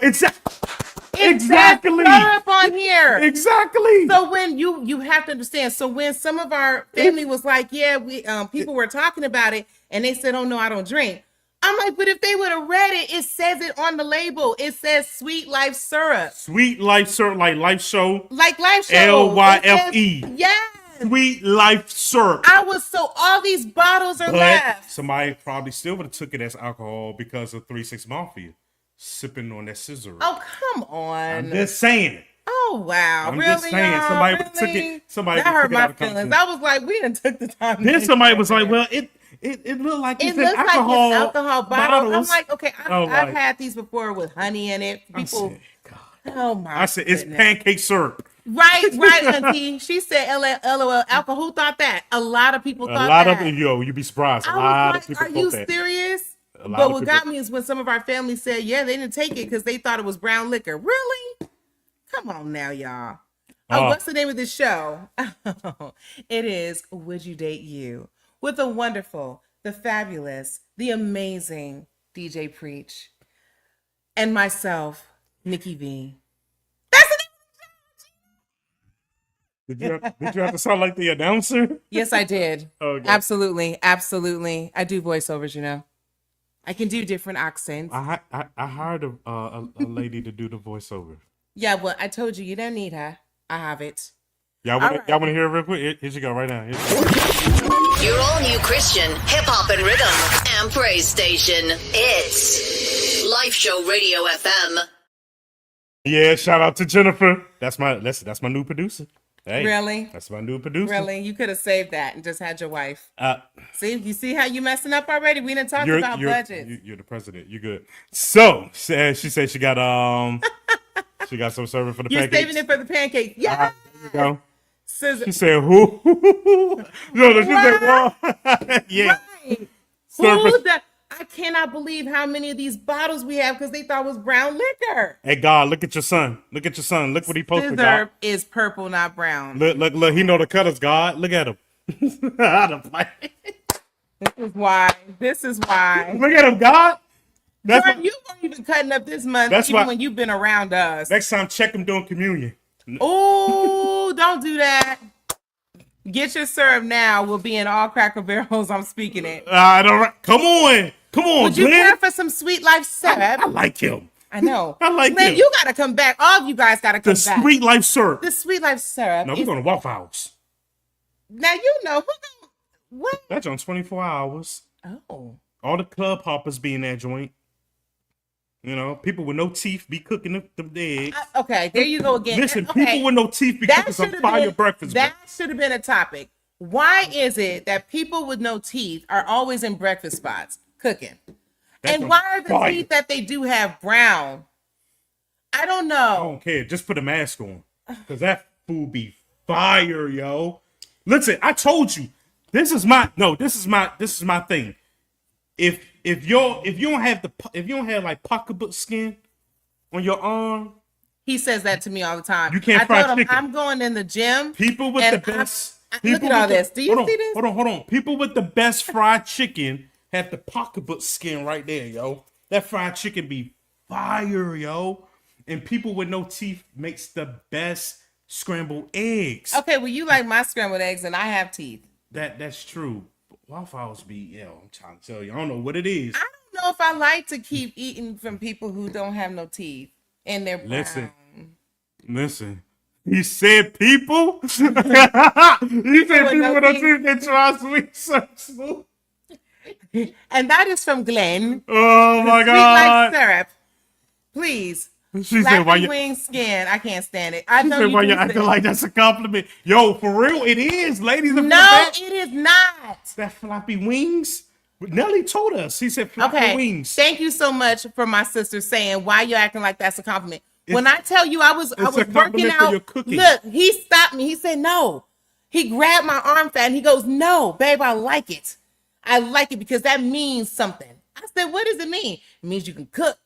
Exactly. Syrup on here. Exactly. So when you have to understand. So when some of our family was like, yeah, we people were talking about it, and they said, oh no, I don't drink. I'm like, but if they would have read it, it says it on the label. It says Sweet Life Syrup. Sweet Life Syrup, like Life Show. Like Life Show. LYFE. Yes. Sweet Life Syrup. I was so all these bottles are left. Somebody probably still would have took it as alcohol because of 3 6 Mafia sipping on that scissor. Oh, come on. I'm just saying. Oh wow. I'm really? just saying. Y'all? Somebody Really? took it. Somebody that hurt took it my out of feelings. context. I was like, we done took the time. Then somebody was like, well, it looked like it's looks alcohol, like it's alcohol bottles. I'm like, okay, Oh, I've like- had these before with honey in it. I People, said, God. oh my! I said it's goodness. pancake syrup. Right, auntie. She said, "LOL, alcohol." Who thought that? A lot of people A thought lot that. of you'd be surprised. A I lot was of like, people "Are you thought that. serious?" A lot But of what people- got me is when some of our family said, "Yeah, they didn't take it because they thought it was brown liquor." Really? Come on now, y'all. Oh, what's the name of this show? It is Would You Date You? With the wonderful, the fabulous, the amazing DJ Preach and myself, Nikki V. That's the name. Did you have to sound like the announcer? Yes, I did. Okay. Absolutely. I do voiceovers, you know. I can do different accents. I hired a lady to do the voiceover. Yeah, well, I told you, you don't need her. I have it. Y'all want right. to hear it real quick? Here you go, right now. Here. Your all new Christian hip hop and rhythm and praise station. It's Life Show Radio FM. Yeah, shout out to Jennifer. That's my new producer. Hey, Really? That's my new producer. Really? You could have saved that and just had your wife. Uh, See, you see how you messing up already? We didn't talk about budgets. You're the president. You're good. So she said she got she got some serving for the You're pancakes. saving it for the pancakes. Yeah. There you go. Scissor. She said who? No, she said well. Yeah. Right. Serving- Who the? I cannot believe how many of these bottles we have because they thought it was brown liquor. Hey God, look at your son. Look at your son. Look what he posted. God. Scissor is purple, not brown. Look. He know the colors. God, look at him. This is why. Look at him, God. That's Girl, why- you weren't even cutting up this month, That's even why- when you've been around us. Next time, check him doing communion. Oh, don't do that. Get your syrup now. We'll be in all Cracker Barrels. I'm speaking it. I don't. Come on, Would you Glenn. care for some Sweet Life syrup? I like him. I know. I like Glenn, him. you gotta come back. All of you guys gotta come The back. Sweet Life syrup. The Sweet Life syrup. No, we're going to Waffle House. Now you know what? That's on 24 hours. Oh, All the club hoppers be in that joint. You know, people with no teeth be cooking them eggs. okay. There you go again. Listen, Okay. people with no teeth be cooking some fire breakfast. That should have been a topic. Why is it that people with no teeth are always in breakfast spots cooking? That's And some why are the fire. teeth that they do have brown? I don't know. I don't care. Just put a mask on. Because that food be fire, yo. Listen, I told you. This is my thing. If you don't have like pocketbook skin on your arm, He says that to me all the time. You can't I fry told him chicken. I'm going in the gym. people with and the best look people at all with the- this. Do you hold see on, this? Hold on. People with the best fried chicken have the pocketbook skin right there, yo. That fried chicken be fire, yo. And people with no teeth makes the best scrambled eggs. Okay, well, you like my scrambled eggs, and I have teeth. That's true. Waffle House be, yo, I'm trying to tell you. I don't know what it is. I don't know if I like to keep eating from people who don't have no teeth and they're brown. Listen. He said people. He said people with no teeth can try sweet syrup. And that is from Glenn. Oh my Sweet Life God. syrup. Please. She Black said, why and you, wing skin. I can't stand it. I she know said, you why do you say acting it. like that's a compliment? Yo, for real, it is, ladies and No, it is not. that floppy wings. Nelly told us. He said floppy Okay. wings. Thank you so much for my sister saying why you acting like that's a compliment. When I tell you I was a working compliment for out, your cooking. look, he stopped me. He said no. He grabbed my arm fat and he goes, "No, babe, I like it. I like it because that means something." I said, "What does it mean?" It means you can cook.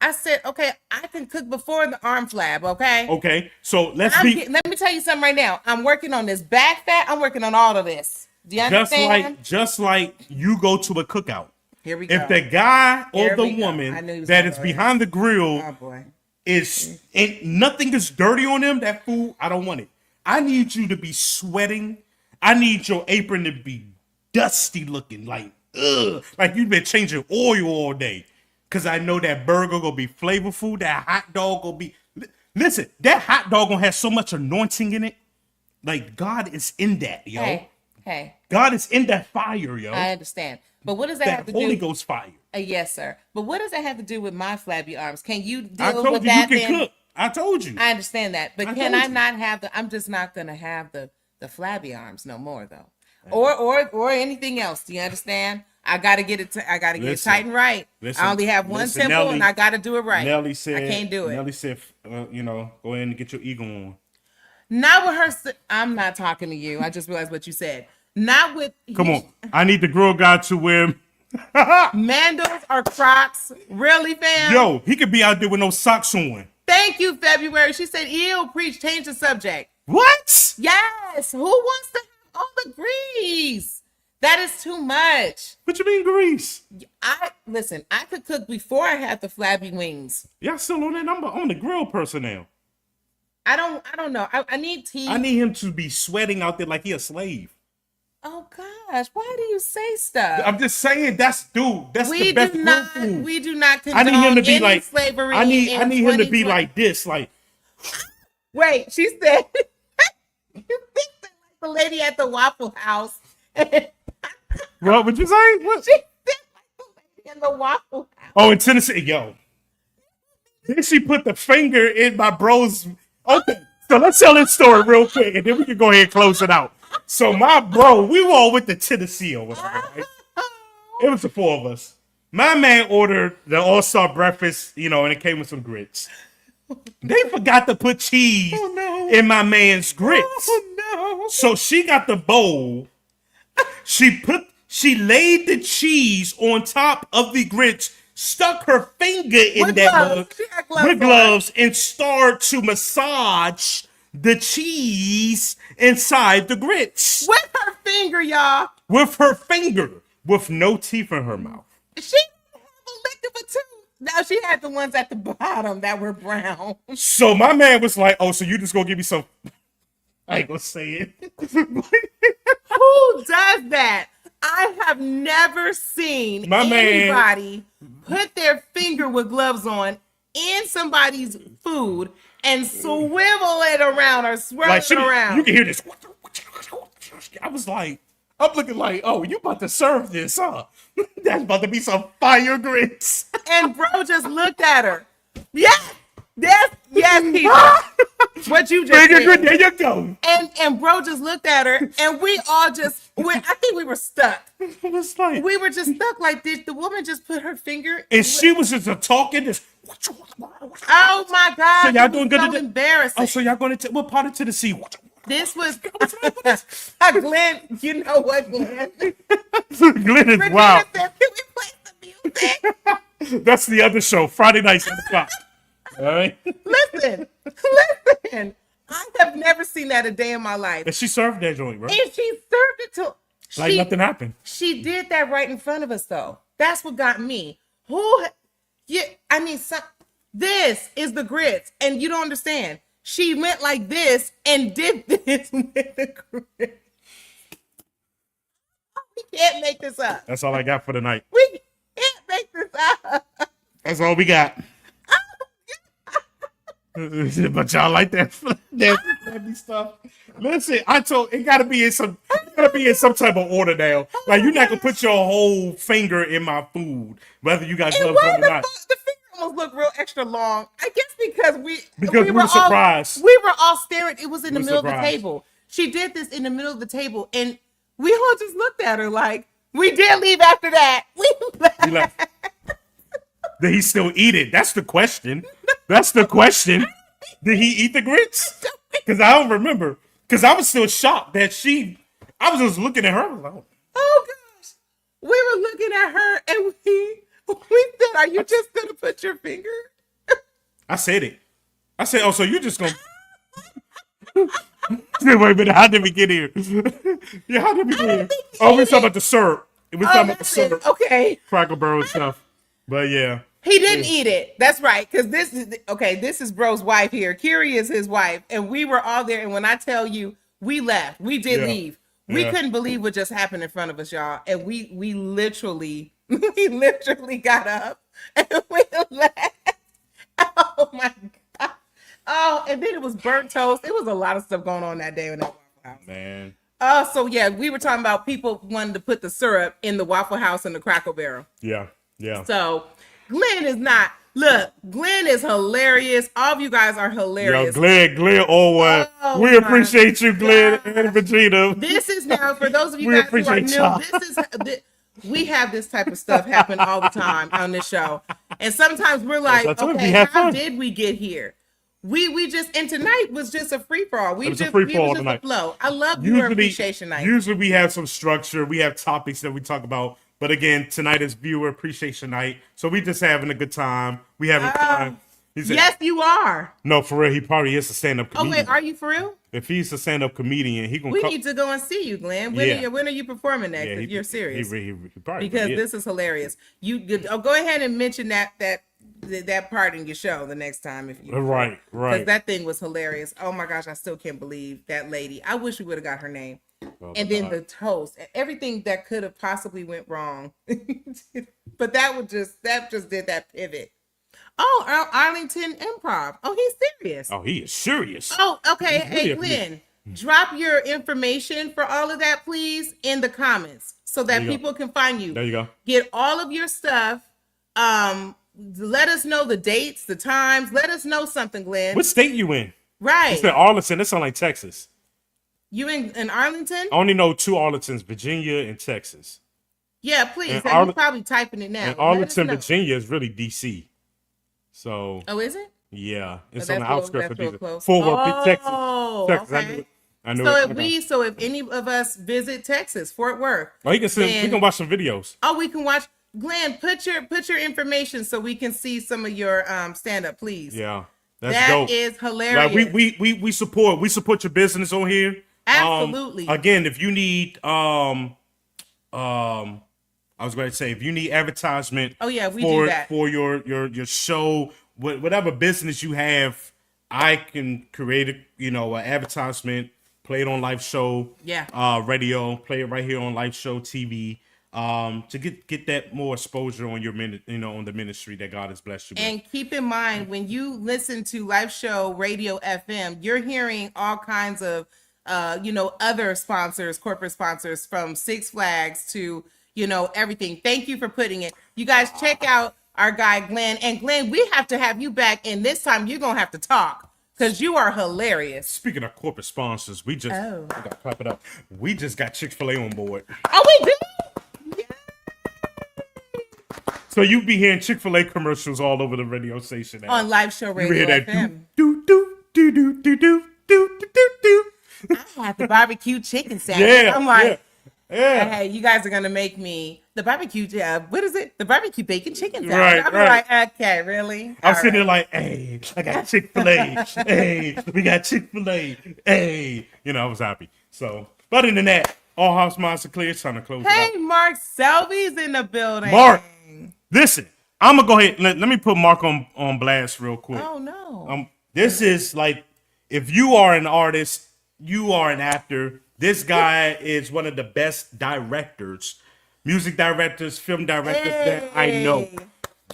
I said, okay, I can cook before the arm flab, okay? Okay, so let me tell you something right now. I'm working on this back fat. I'm working on all of this. Do you understand? Just like you go to a cookout. Here we go. If the guy or the woman that is behind the grill ain't nothing is dirty on them, that food, I don't want it. I need you to be sweating. I need your apron to be dusty looking, like you've been changing oil all day. Cause I know that burger gonna be flavorful. That hot dog gonna be. Listen, that hot dog gonna have so much anointing in it. Like God is in that, yo. Hey. God is in that fire, yo. I understand, but what does that have to do? Holy Ghost fire. Yes, sir. But what does that have to do with my flabby arms? Can you deal I told with you that? You can cook. I told you. I understand that, but can I not have the? I'm just not gonna have the flabby arms no more, though, or anything else. Do you understand? I gotta get it. I gotta get it tight and right. I only have one temple, Nelly, and I gotta do it right. Nelly said, "I can't do it." Nelly said, "Go ahead and get your ego on." Not with her. I'm not talking to you. I just realized what you said. Not with. Come on, I need the grill guy to wear Mandos or Crocs. Really, fam? Yo, he could be out there with no socks on. Thank you, February. She said, "Ew, preach. Change the subject." What? Yes. Who wants to have all the grease? That is too much. What you mean grease? Listen, I could cook before I had the flabby wings. Y'all still on that number? I'm the grill personnel. I don't know. I need tea. I need him to be sweating out there like he a slave. Oh gosh, why do you say stuff? I'm just saying that's the best grill food. We do not condone I need him to be like slavery. I need him to be like this, like. Wait, she said. You think that like the lady at the Waffle House? What would you say? What? She said like the lady in the Waffle House. Oh, in Tennessee, yo. Then she put the finger in my bro's. Okay, so let's tell this story real quick, and then we can go ahead and close it out. So my bro, we were all with the Tennessee or whatever, right? It was the four of us. My man ordered the all-star breakfast, and it came with some grits. They forgot to put cheese in my man's grits. Oh no! So she got the bowl. She laid the cheese on top of the grits, stuck her finger in that mug with gloves, and started to massage the cheese inside the grits. With her finger, y'all. With her finger, with no teeth in her mouth. She didn't have a lick of a tooth. No, she had the ones at the bottom that were brown. So my man was like, "Oh, so you just gonna give me some?" I ain't gonna say it. Who does that? I have never seen anybody put their finger with gloves on in somebody's food and swivel it around or swirl it around. You can hear this. I was like, I'm looking like, oh, you about to serve this, huh? That's about to be some fire grits. And bro just looked at her. Yes, people. What you just said. There you go. And bro just looked at her, and we all I think we were stuck. It was like, we were just stuck. Like, did the woman just put her finger? And she was just talking. This. Oh my God! So y'all doing good? So embarrassing. Oh, so y'all going to what part of Tennessee? This was Glenn. You know what, Glenn? Glenn is wild. Said, can we play some music? That's the other show, Friday night 7 o'clock. All right. Listen. I have never seen that a day in my life. And she served that joint, bro. And she served it to nothing happened. She did that right in front of us, though. That's what got me. This is the grits, and you don't understand. She went like this and did this with the grits. We can't make this up. That's all I got for tonight. We can't make this up. That's all we got. But y'all like that heavy stuff. Listen, I told it gotta be in some type of order now. Like you're not gonna put your whole finger in my food, whether you got gloves on or not. The finger almost looked real extra long. I guess because we were surprised. We were all staring. It was in the middle of the table. She did this in the middle of the table, and we all just looked at her like we did leave after that. We left. Did he still eat it? That's the question. That's the question. Did he eat the grits? Because I don't remember. Because I was still shocked that I was just looking at her. Like, oh gosh. We were looking at her and we said, are Are you just gonna put your finger? I said it. I said, oh, so you just gonna. Wait a minute, how did we get here? Yeah, how did we get here? Oh, we talking about the syrup. We talking about the syrup. Okay. Cracker Barrel stuff. But yeah. He didn't eat it. That's right. Because this is bro's wife here. Kiri is his wife. And we were all there. And when I tell you, we left. We did leave. We couldn't believe what just happened in front of us, y'all. And we literally got up and we left. Oh my God. Oh, and then it was burnt toast. It was a lot of stuff going on that day in that Waffle House. Man. Oh, so yeah, we were talking about people wanting to put the syrup in the Waffle House and the Cracker Barrel. Yeah. Yeah. So Glenn is not. Look, Glenn is hilarious. All of you guys are hilarious. Yo, Glenn, oh, we appreciate you, Glenn and Regina. This is now for those of you guys who are new. We have this type of stuff happen all the time on this show, and sometimes we're like, okay, how did we get here? We just, and tonight was just a free for all. It was just a flow. I love your appreciation night. Usually we have some structure. We have topics that we talk about. But again, tonight is viewer appreciation night. So we just having a good time. We having fun. Yes, you are. No, for real. He probably is a stand-up comedian. Oh, wait, are you for real? If he's a stand-up comedian, he gonna We need to go and see you, Glenn. When are you performing next? Yeah, you're serious. He probably because this is hilarious. You go ahead and mention that part in your show the next time if you right. Because that thing was hilarious. Oh my gosh, I still can't believe that lady. I wish we would have got her name. And then the toast, everything that could have possibly went wrong. But that just did that pivot. Oh, Arlington Improv. Oh, he's serious. Oh, he is serious. Oh, okay. Hey, Glenn, drop your information for all of that, please, in the comments so that people can find you. There you go. Get all of your stuff. Let us know the dates, the times. Let us know something, Glenn. What state you in? Right. You said Arlington. That sounds like Texas. You in Arlington? I only know two Arlingtons, Virginia and Texas. Yeah, please. You're probably typing it now. And Arlington, Virginia is really D.C. So. Oh, is it? Yeah, it's on the outskirts of D.C. Texas. Okay. I know. So if any of us visit Texas, Fort Worth, we can watch some videos. Oh, we can watch. Glenn, put your information so we can see some of your stand up, please. Yeah, that's dope. That is hilarious. Like we support your business on here. Absolutely. Again, if you need I was going to say, if you need advertisement, do that for your show, whatever business you have, I can create an advertisement, play it on live show, radio, play it right here on live show TV, to get that more exposure on your on the ministry that God has blessed you with. And keep in mind, when you listen to live show radio FM, you're hearing all kinds of other sponsors, corporate sponsors, from Six Flags to everything. Thank you for putting it. You guys check out our guy Glenn. And Glenn, we have to have you back, and this time you're gonna have to talk because you are hilarious. Speaking of corporate sponsors, we gotta clap it up. We just got Chick-fil-A on board. Oh, we do? Yeah. So you be hearing Chick-fil-A commercials all over the radio station now. On live show radio. You hear that FM. do do do do do do do do do do. I have the barbecue chicken sandwich. Yeah, I'm like, yeah. Hey, you guys are gonna make me the barbecue. What is it? The barbecue bacon chicken sandwich. Right, I'm right. like, okay, really? I'm sitting there like, hey, I got Chick-fil-A. Hey, we got Chick-fil-A. Hey, I was happy. So, but other than that, all house minds are clear. It's time to close it out. Hey, Mark Selby's in the building. Mark, listen, I'm gonna go ahead. Let me put Mark on blast real quick. Oh no. This is like, if you are an artist, you are an actor. This guy is one of the best directors, music directors, film directors that I know.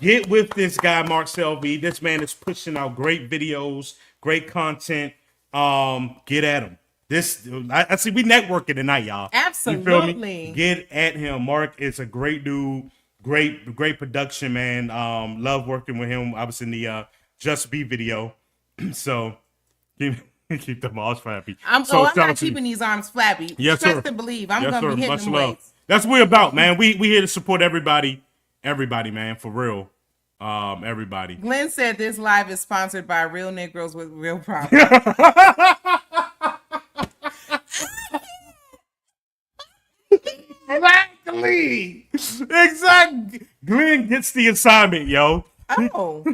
Get with this guy, Mark Selby. This man is pushing out great videos, great content. Get at him. I see we networking tonight, y'all. Absolutely. You feel me? Get at him. Mark is a great dude, great production, man. Love working with him. I was in the Just Be video. So keep them arms flappy. I'm not keeping these arms flappy. Yes, Trust sir. and believe. I'm gonna be hitting Much them love. weights. That's what we're about, man. We here to support everybody, man, for real. Everybody. Glenn said this live is sponsored by Real Negroes with Real Problems. Exactly. Glenn Quinn gets the assignment, yo. Oh,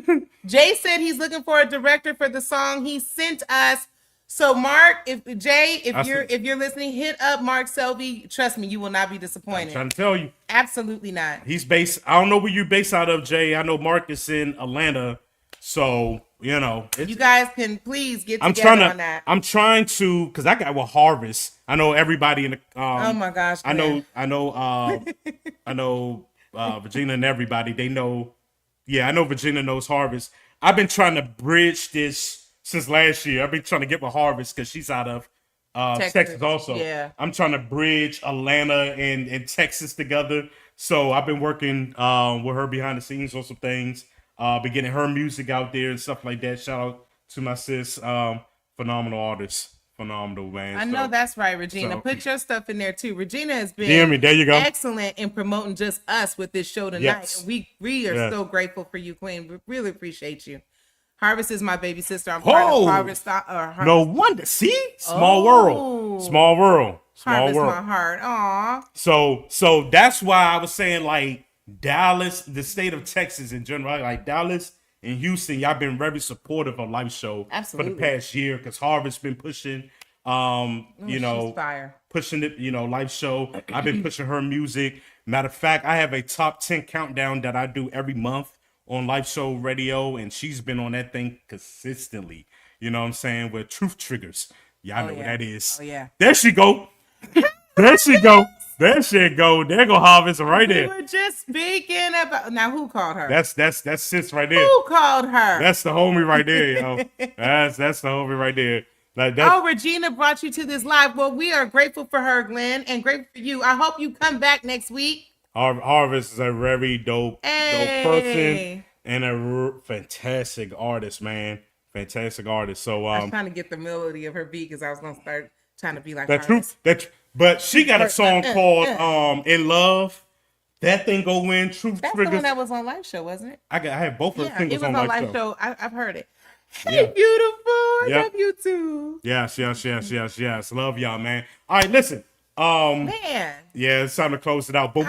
Jay said he's looking for a director for the song he sent us. So Mark, if you're listening, hit up Mark Selvey. Trust me, you will not be disappointed. I'm trying to tell you. Absolutely not. He's based. I don't know where you're based out of, Jay. I know Mark is in Atlanta, so you know. You guys can please get together on that. I'm trying to, because I got with Harvest. I know everybody in the. Oh my gosh! I know. Regina and everybody. They know. Yeah, I know Virginia knows Harvest. I've been trying to bridge this since last year. I've been trying to get with Harvest because she's out of Texas also. Yeah. I'm trying to bridge Atlanta and Texas together. So I've been working with her behind the scenes on some things. Been getting her music out there and stuff like that. Shout out to my sis. Phenomenal artist. Phenomenal, man. I know that's right, Regina. So, put your stuff in there too. Regina has been there you go. Excellent in promoting just us with this show tonight. Yes. And we are so grateful for you, Queen. We really appreciate you. Harvest is my baby sister. I'm part of Harvest. No wonder. See? Small world. Small world. Small Harvest world. My heart. Aw. So that's why I was saying, like, Dallas, the state of Texas in general, like Dallas and Houston, y'all been very supportive of Life Show for the past year, because Harvest been pushing, pushing it, Life Show. I've been pushing her music. Matter of fact, I have a top 10 countdown that I do every month on Life Show Radio, and she's been on that thing consistently. You know what I'm saying? With Truth Triggers. Y'all know what that is. Oh, yeah. There she go. There she go. There she go. There go Harvest right there. We were just speaking about. Now, who called her? That's sis right there. Who called her? That's the homie right there, yo. That's the homie right there. Like Regina brought you to this live. Well, we are grateful for her, Glenn, and grateful for you. I hope you come back next week. Harvest is a very dope person and a fantastic artist, man. Fantastic artist. So I was trying to get the melody of her beat because I was gonna start trying to be like but she got a song called "In Love." That thing go in. Truth That's Triggers. The one that was on Live Show, wasn't it? I have both of her singles it was on Live Show. I've heard it. Hey, beautiful. I love you too. Yes. Love y'all, man. All right, listen. Man. Yeah, it's time to close it out. But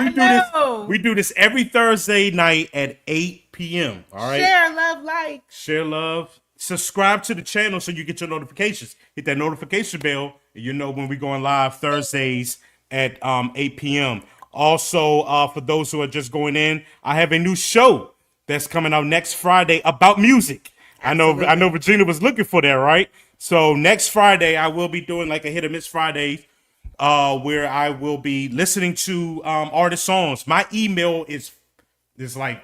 we do this every Thursday night at 8 p.m. All right. Share, love, like. Share, love. Subscribe to the channel so you get your notifications. Hit that notification bell, and you know when we're going live Thursdays at 8 p.m. Also, for those who are just going in, I have a new show that's coming out next Friday about music. Absolutely. I know Regina was looking for that, right? So next Friday, I will be doing like a hit or miss Friday, where I will be listening to artist songs. My email is like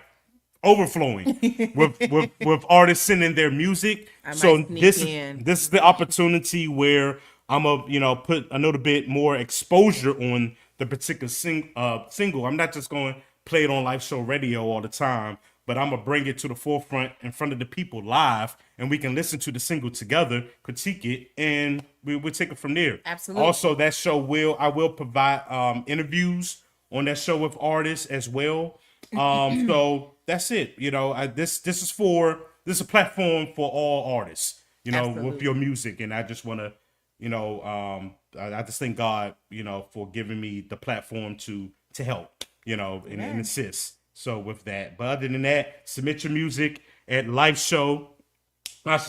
overflowing with artists sending their music. So this is the opportunity where I'm gonna put a little bit more exposure on the particular single. I'm not just going to play it on Live Show Radio all the time, but I'm going to bring it to the forefront in front of the people live, and we can listen to the single together, critique it, and we'll take it from there. Absolutely. Also, that show I will provide interviews on that show with artists as well. So that's it. This is a platform for all artists, with your music, and I just want to, I just thank God, for giving me the platform to help, and assist. So with that, but other than that, submit your music at lifeshow at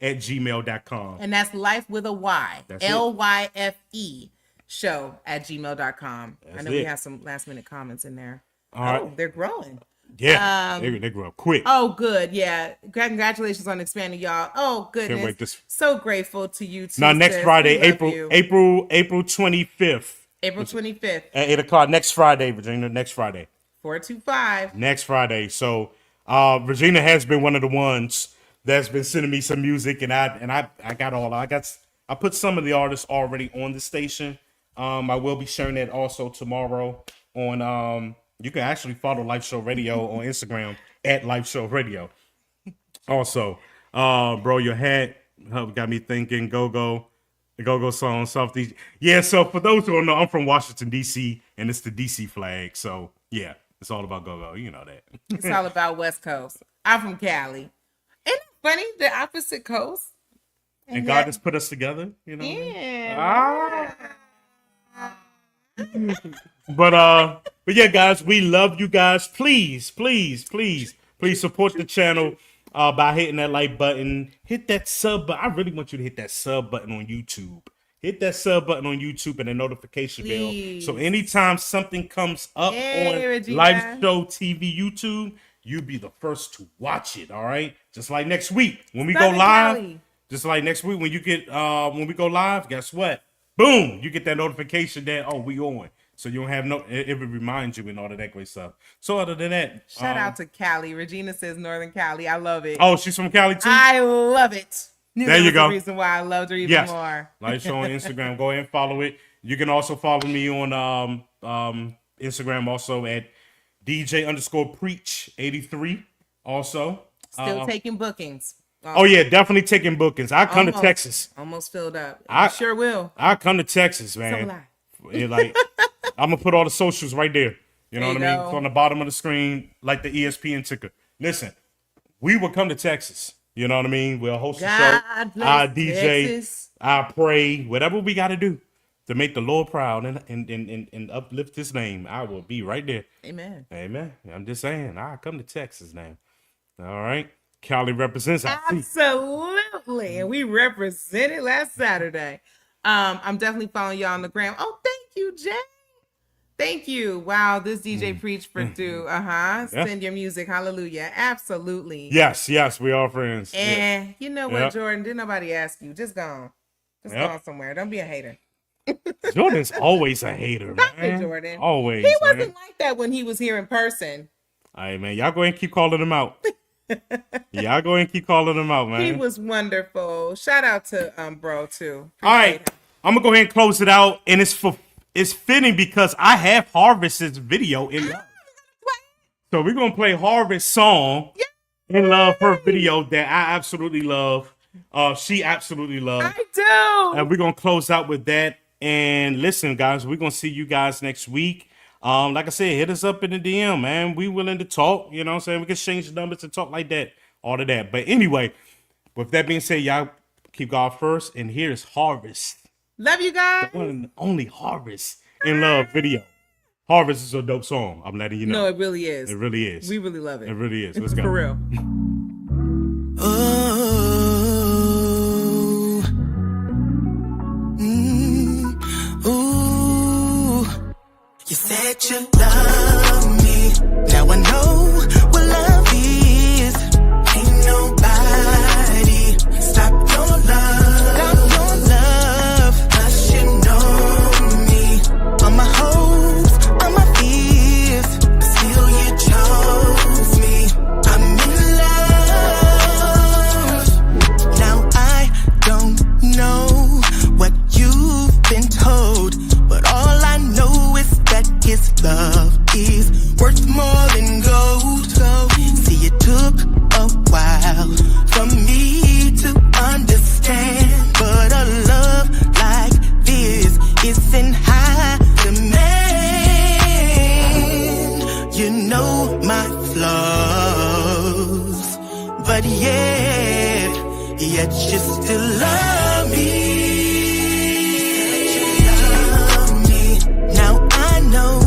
gmail.com. And that's life with a Y. LYFE show at gmail.com. I know we have some last minute comments in there. All right. They're growing. Yeah, they grow up quick. Oh, good. Yeah. Congratulations on expanding, y'all. Oh, goodness. Can't wait so grateful to you too. Now, next Friday, April 25th. April 25th. At 8 o'clock next Friday, Virginia. Next Friday. 425. Next Friday. So, Virginia has been one of the ones that's been sending me some music, and I put some of the artists already on the station. I will be sharing that also tomorrow on you can actually follow Life Show Radio on Instagram at Life Show Radio. Also, bro, your hat got me thinking the go-go song, Softy. Yeah, so for those who don't know, I'm from Washington, D.C., and it's the D.C. flag. So, yeah, it's all about go-go. You know that. It's all about West Coast. I'm from Cali. Isn't it funny? The opposite coast. And God has put us together, Yeah. But yeah, guys, we love you guys. Please support the channel by hitting that like button. Hit that sub button. I really want you to hit that sub button on YouTube. Hit that sub button on YouTube and the notification bell. So anytime something comes up on Regina. Live Show TV YouTube, you be the first to watch it. All right. Just like next week when we go live. Cali. Just like next week when you get when we go live, guess what? Boom! You get that notification that we on. So you don't have it will remind you and all of that great stuff. So other than that, shout out to Cali. Regina says Northern Cali. I love it. Oh, she's from Cali too. I love it. There you go. The reason why I loved her even more. Live Show on Instagram. Go ahead and follow it. You can also follow me on Instagram also at DJ_preach83. Also, still taking bookings. Oh yeah, definitely taking bookings. I come to Texas. Almost filled up. I sure will. I come to Texas, man. Like I'm gonna put all the socials right there. You know what I mean? It's on the bottom of the screen, like the ESPN ticker. Listen, we will come to Texas. You know what I mean? We'll host a show. I DJ. Texas. I pray. Whatever we got to do to make the Lord proud and uplift His name, I will be right there. Amen. Amen. I'm just saying, I come to Texas now. All right. Cali represents. Absolutely. And we represented last Saturday. I'm definitely following y'all on the gram. Oh, thank you, Jay. Thank you. Wow, this DJ Preach for do. Send your music. Hallelujah. Absolutely. Yes, we are friends. And you know what, Jordan? Didn't nobody ask you. Just gone. Just gone somewhere. Don't be a hater. Jordan's always a hater, man. Jordan. Always. He wasn't like that when he was here in person. All right, man. Y'all go ahead and keep calling him out. Y'all go ahead and keep calling him out, man. He was wonderful. Shout out to bro too. All right. I'm gonna go ahead and close it out, and it's fitting because I have Harvest's video in love. So we're gonna play Harvest's song in love, her video that I absolutely love. She absolutely loves. I do. And we're gonna close out with that. And listen, guys, we're gonna see you guys next week. Like I said, hit us up in the DM, man. We willing to talk. You know what I'm saying? We can exchange the numbers and talk like that. All of that. But anyway, with that being said, y'all keep God first. And here's Harvest. Love you guys. The one and only Harvest in love video. Harvest is a dope song. I'm letting you know. No, it really is. It really is. We really love it. It really is. Let's go. For real. You said you love me. Now I know what love is. Ain't nobody stop your love. Stop your love. 'Cause you know me. On my hopes, on my fears. Still you chose me. I'm in love. Now I don't know what you've been told, but all I know is that his love is worth more than gold. See, it took a while for me to understand, but a love like this is in high demand. You know my flaws, but yet you still love me. Know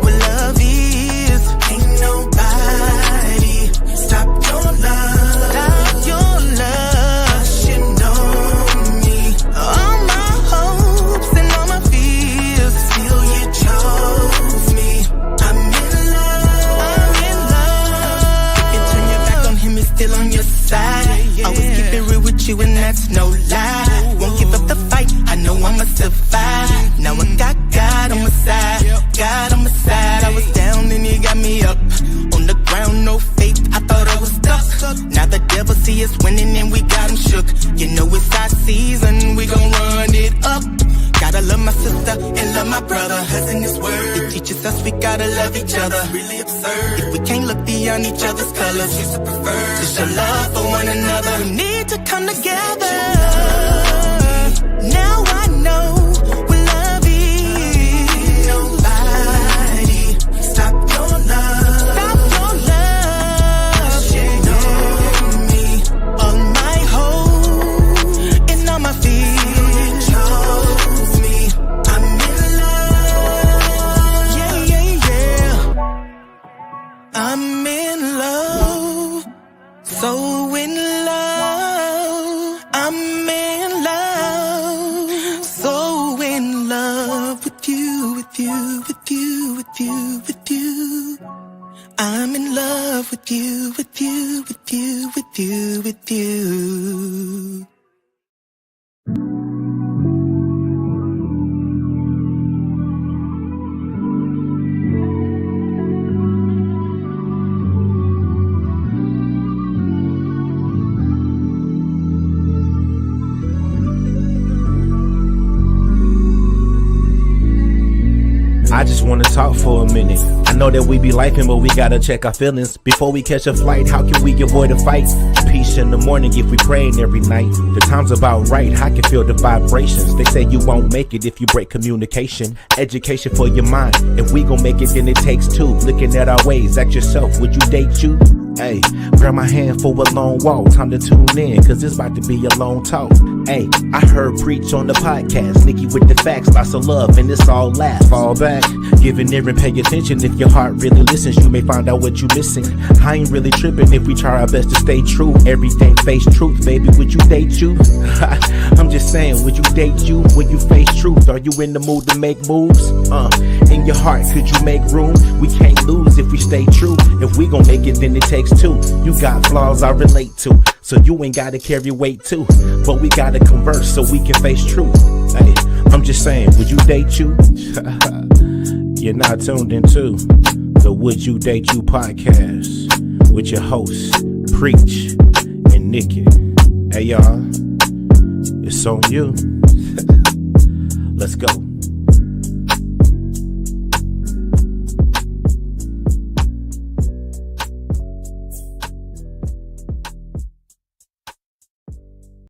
what love is. Ain't nobody stop your love. Stop your love. 'Cause you know me. All my hopes and all my fears. Still you chose me. I'm in love. I'm in love. If you turn your back on him, he's still on your side. Always keep it real with you, and that's no lie. Won't give up the fight. I know I'ma survive. Now I got God on my side. God on my side. I was down and he got me up. On the ground, no faith, I thought I was stuck. Now the devil see us winning and we got him shook. You know it's our season, we gon' run it up. Gotta love my sister and love my brother. Cause in this word, it teaches us we gotta love each other. It's really absurd if we can't look beyond each other's colors. It's a preferred. It's a love for one another. We need to come together. Now I know what love is. Nobody stop your love. Stop your love. You know me. All my hope and all my fears. You chose me. I'm in love. Yeah. I'm in love, so in love. I'm in love, so in love with you, with you, with you, with you, with you. I'm in love with you, with you, with you, with you, with you. I just wanna talk for a minute. I know that we be lifing, but we gotta check our feelings before we catch a flight. How can we avoid a fight? Peace in the morning if we praying every night. The time's about right, I can feel the vibrations. They say you won't make it if you break communication. Education for your mind. If we gon' make it, then it takes two. Looking at our ways, ask yourself, would you date you? Hey, grab my hand for a long walk. Time to tune in, cause it's about to be a long talk. Hey, I heard preach on the podcast. Nikki with the facts, lots of love, and it's all laugh. Fall back, give an ear and pay attention. If your heart really listens, you may find out what you missing. I ain't really tripping if we try our best to stay true. Everything face truth, baby, would you date you? I'm just saying, would you date you when you face truth? Are you in the mood to make moves? In your heart, could you make room? We can't lose if we stay true. If we gon' make it, then it takes two. You got flaws I relate to, so you ain't gotta carry weight too. But we gotta converse so we can face truth. Hey, I'm just saying, would you date you? You're not tuned into the Would You Date You podcast with your hosts, Preach and Nikki. Hey y'all, it's on you. Let's go.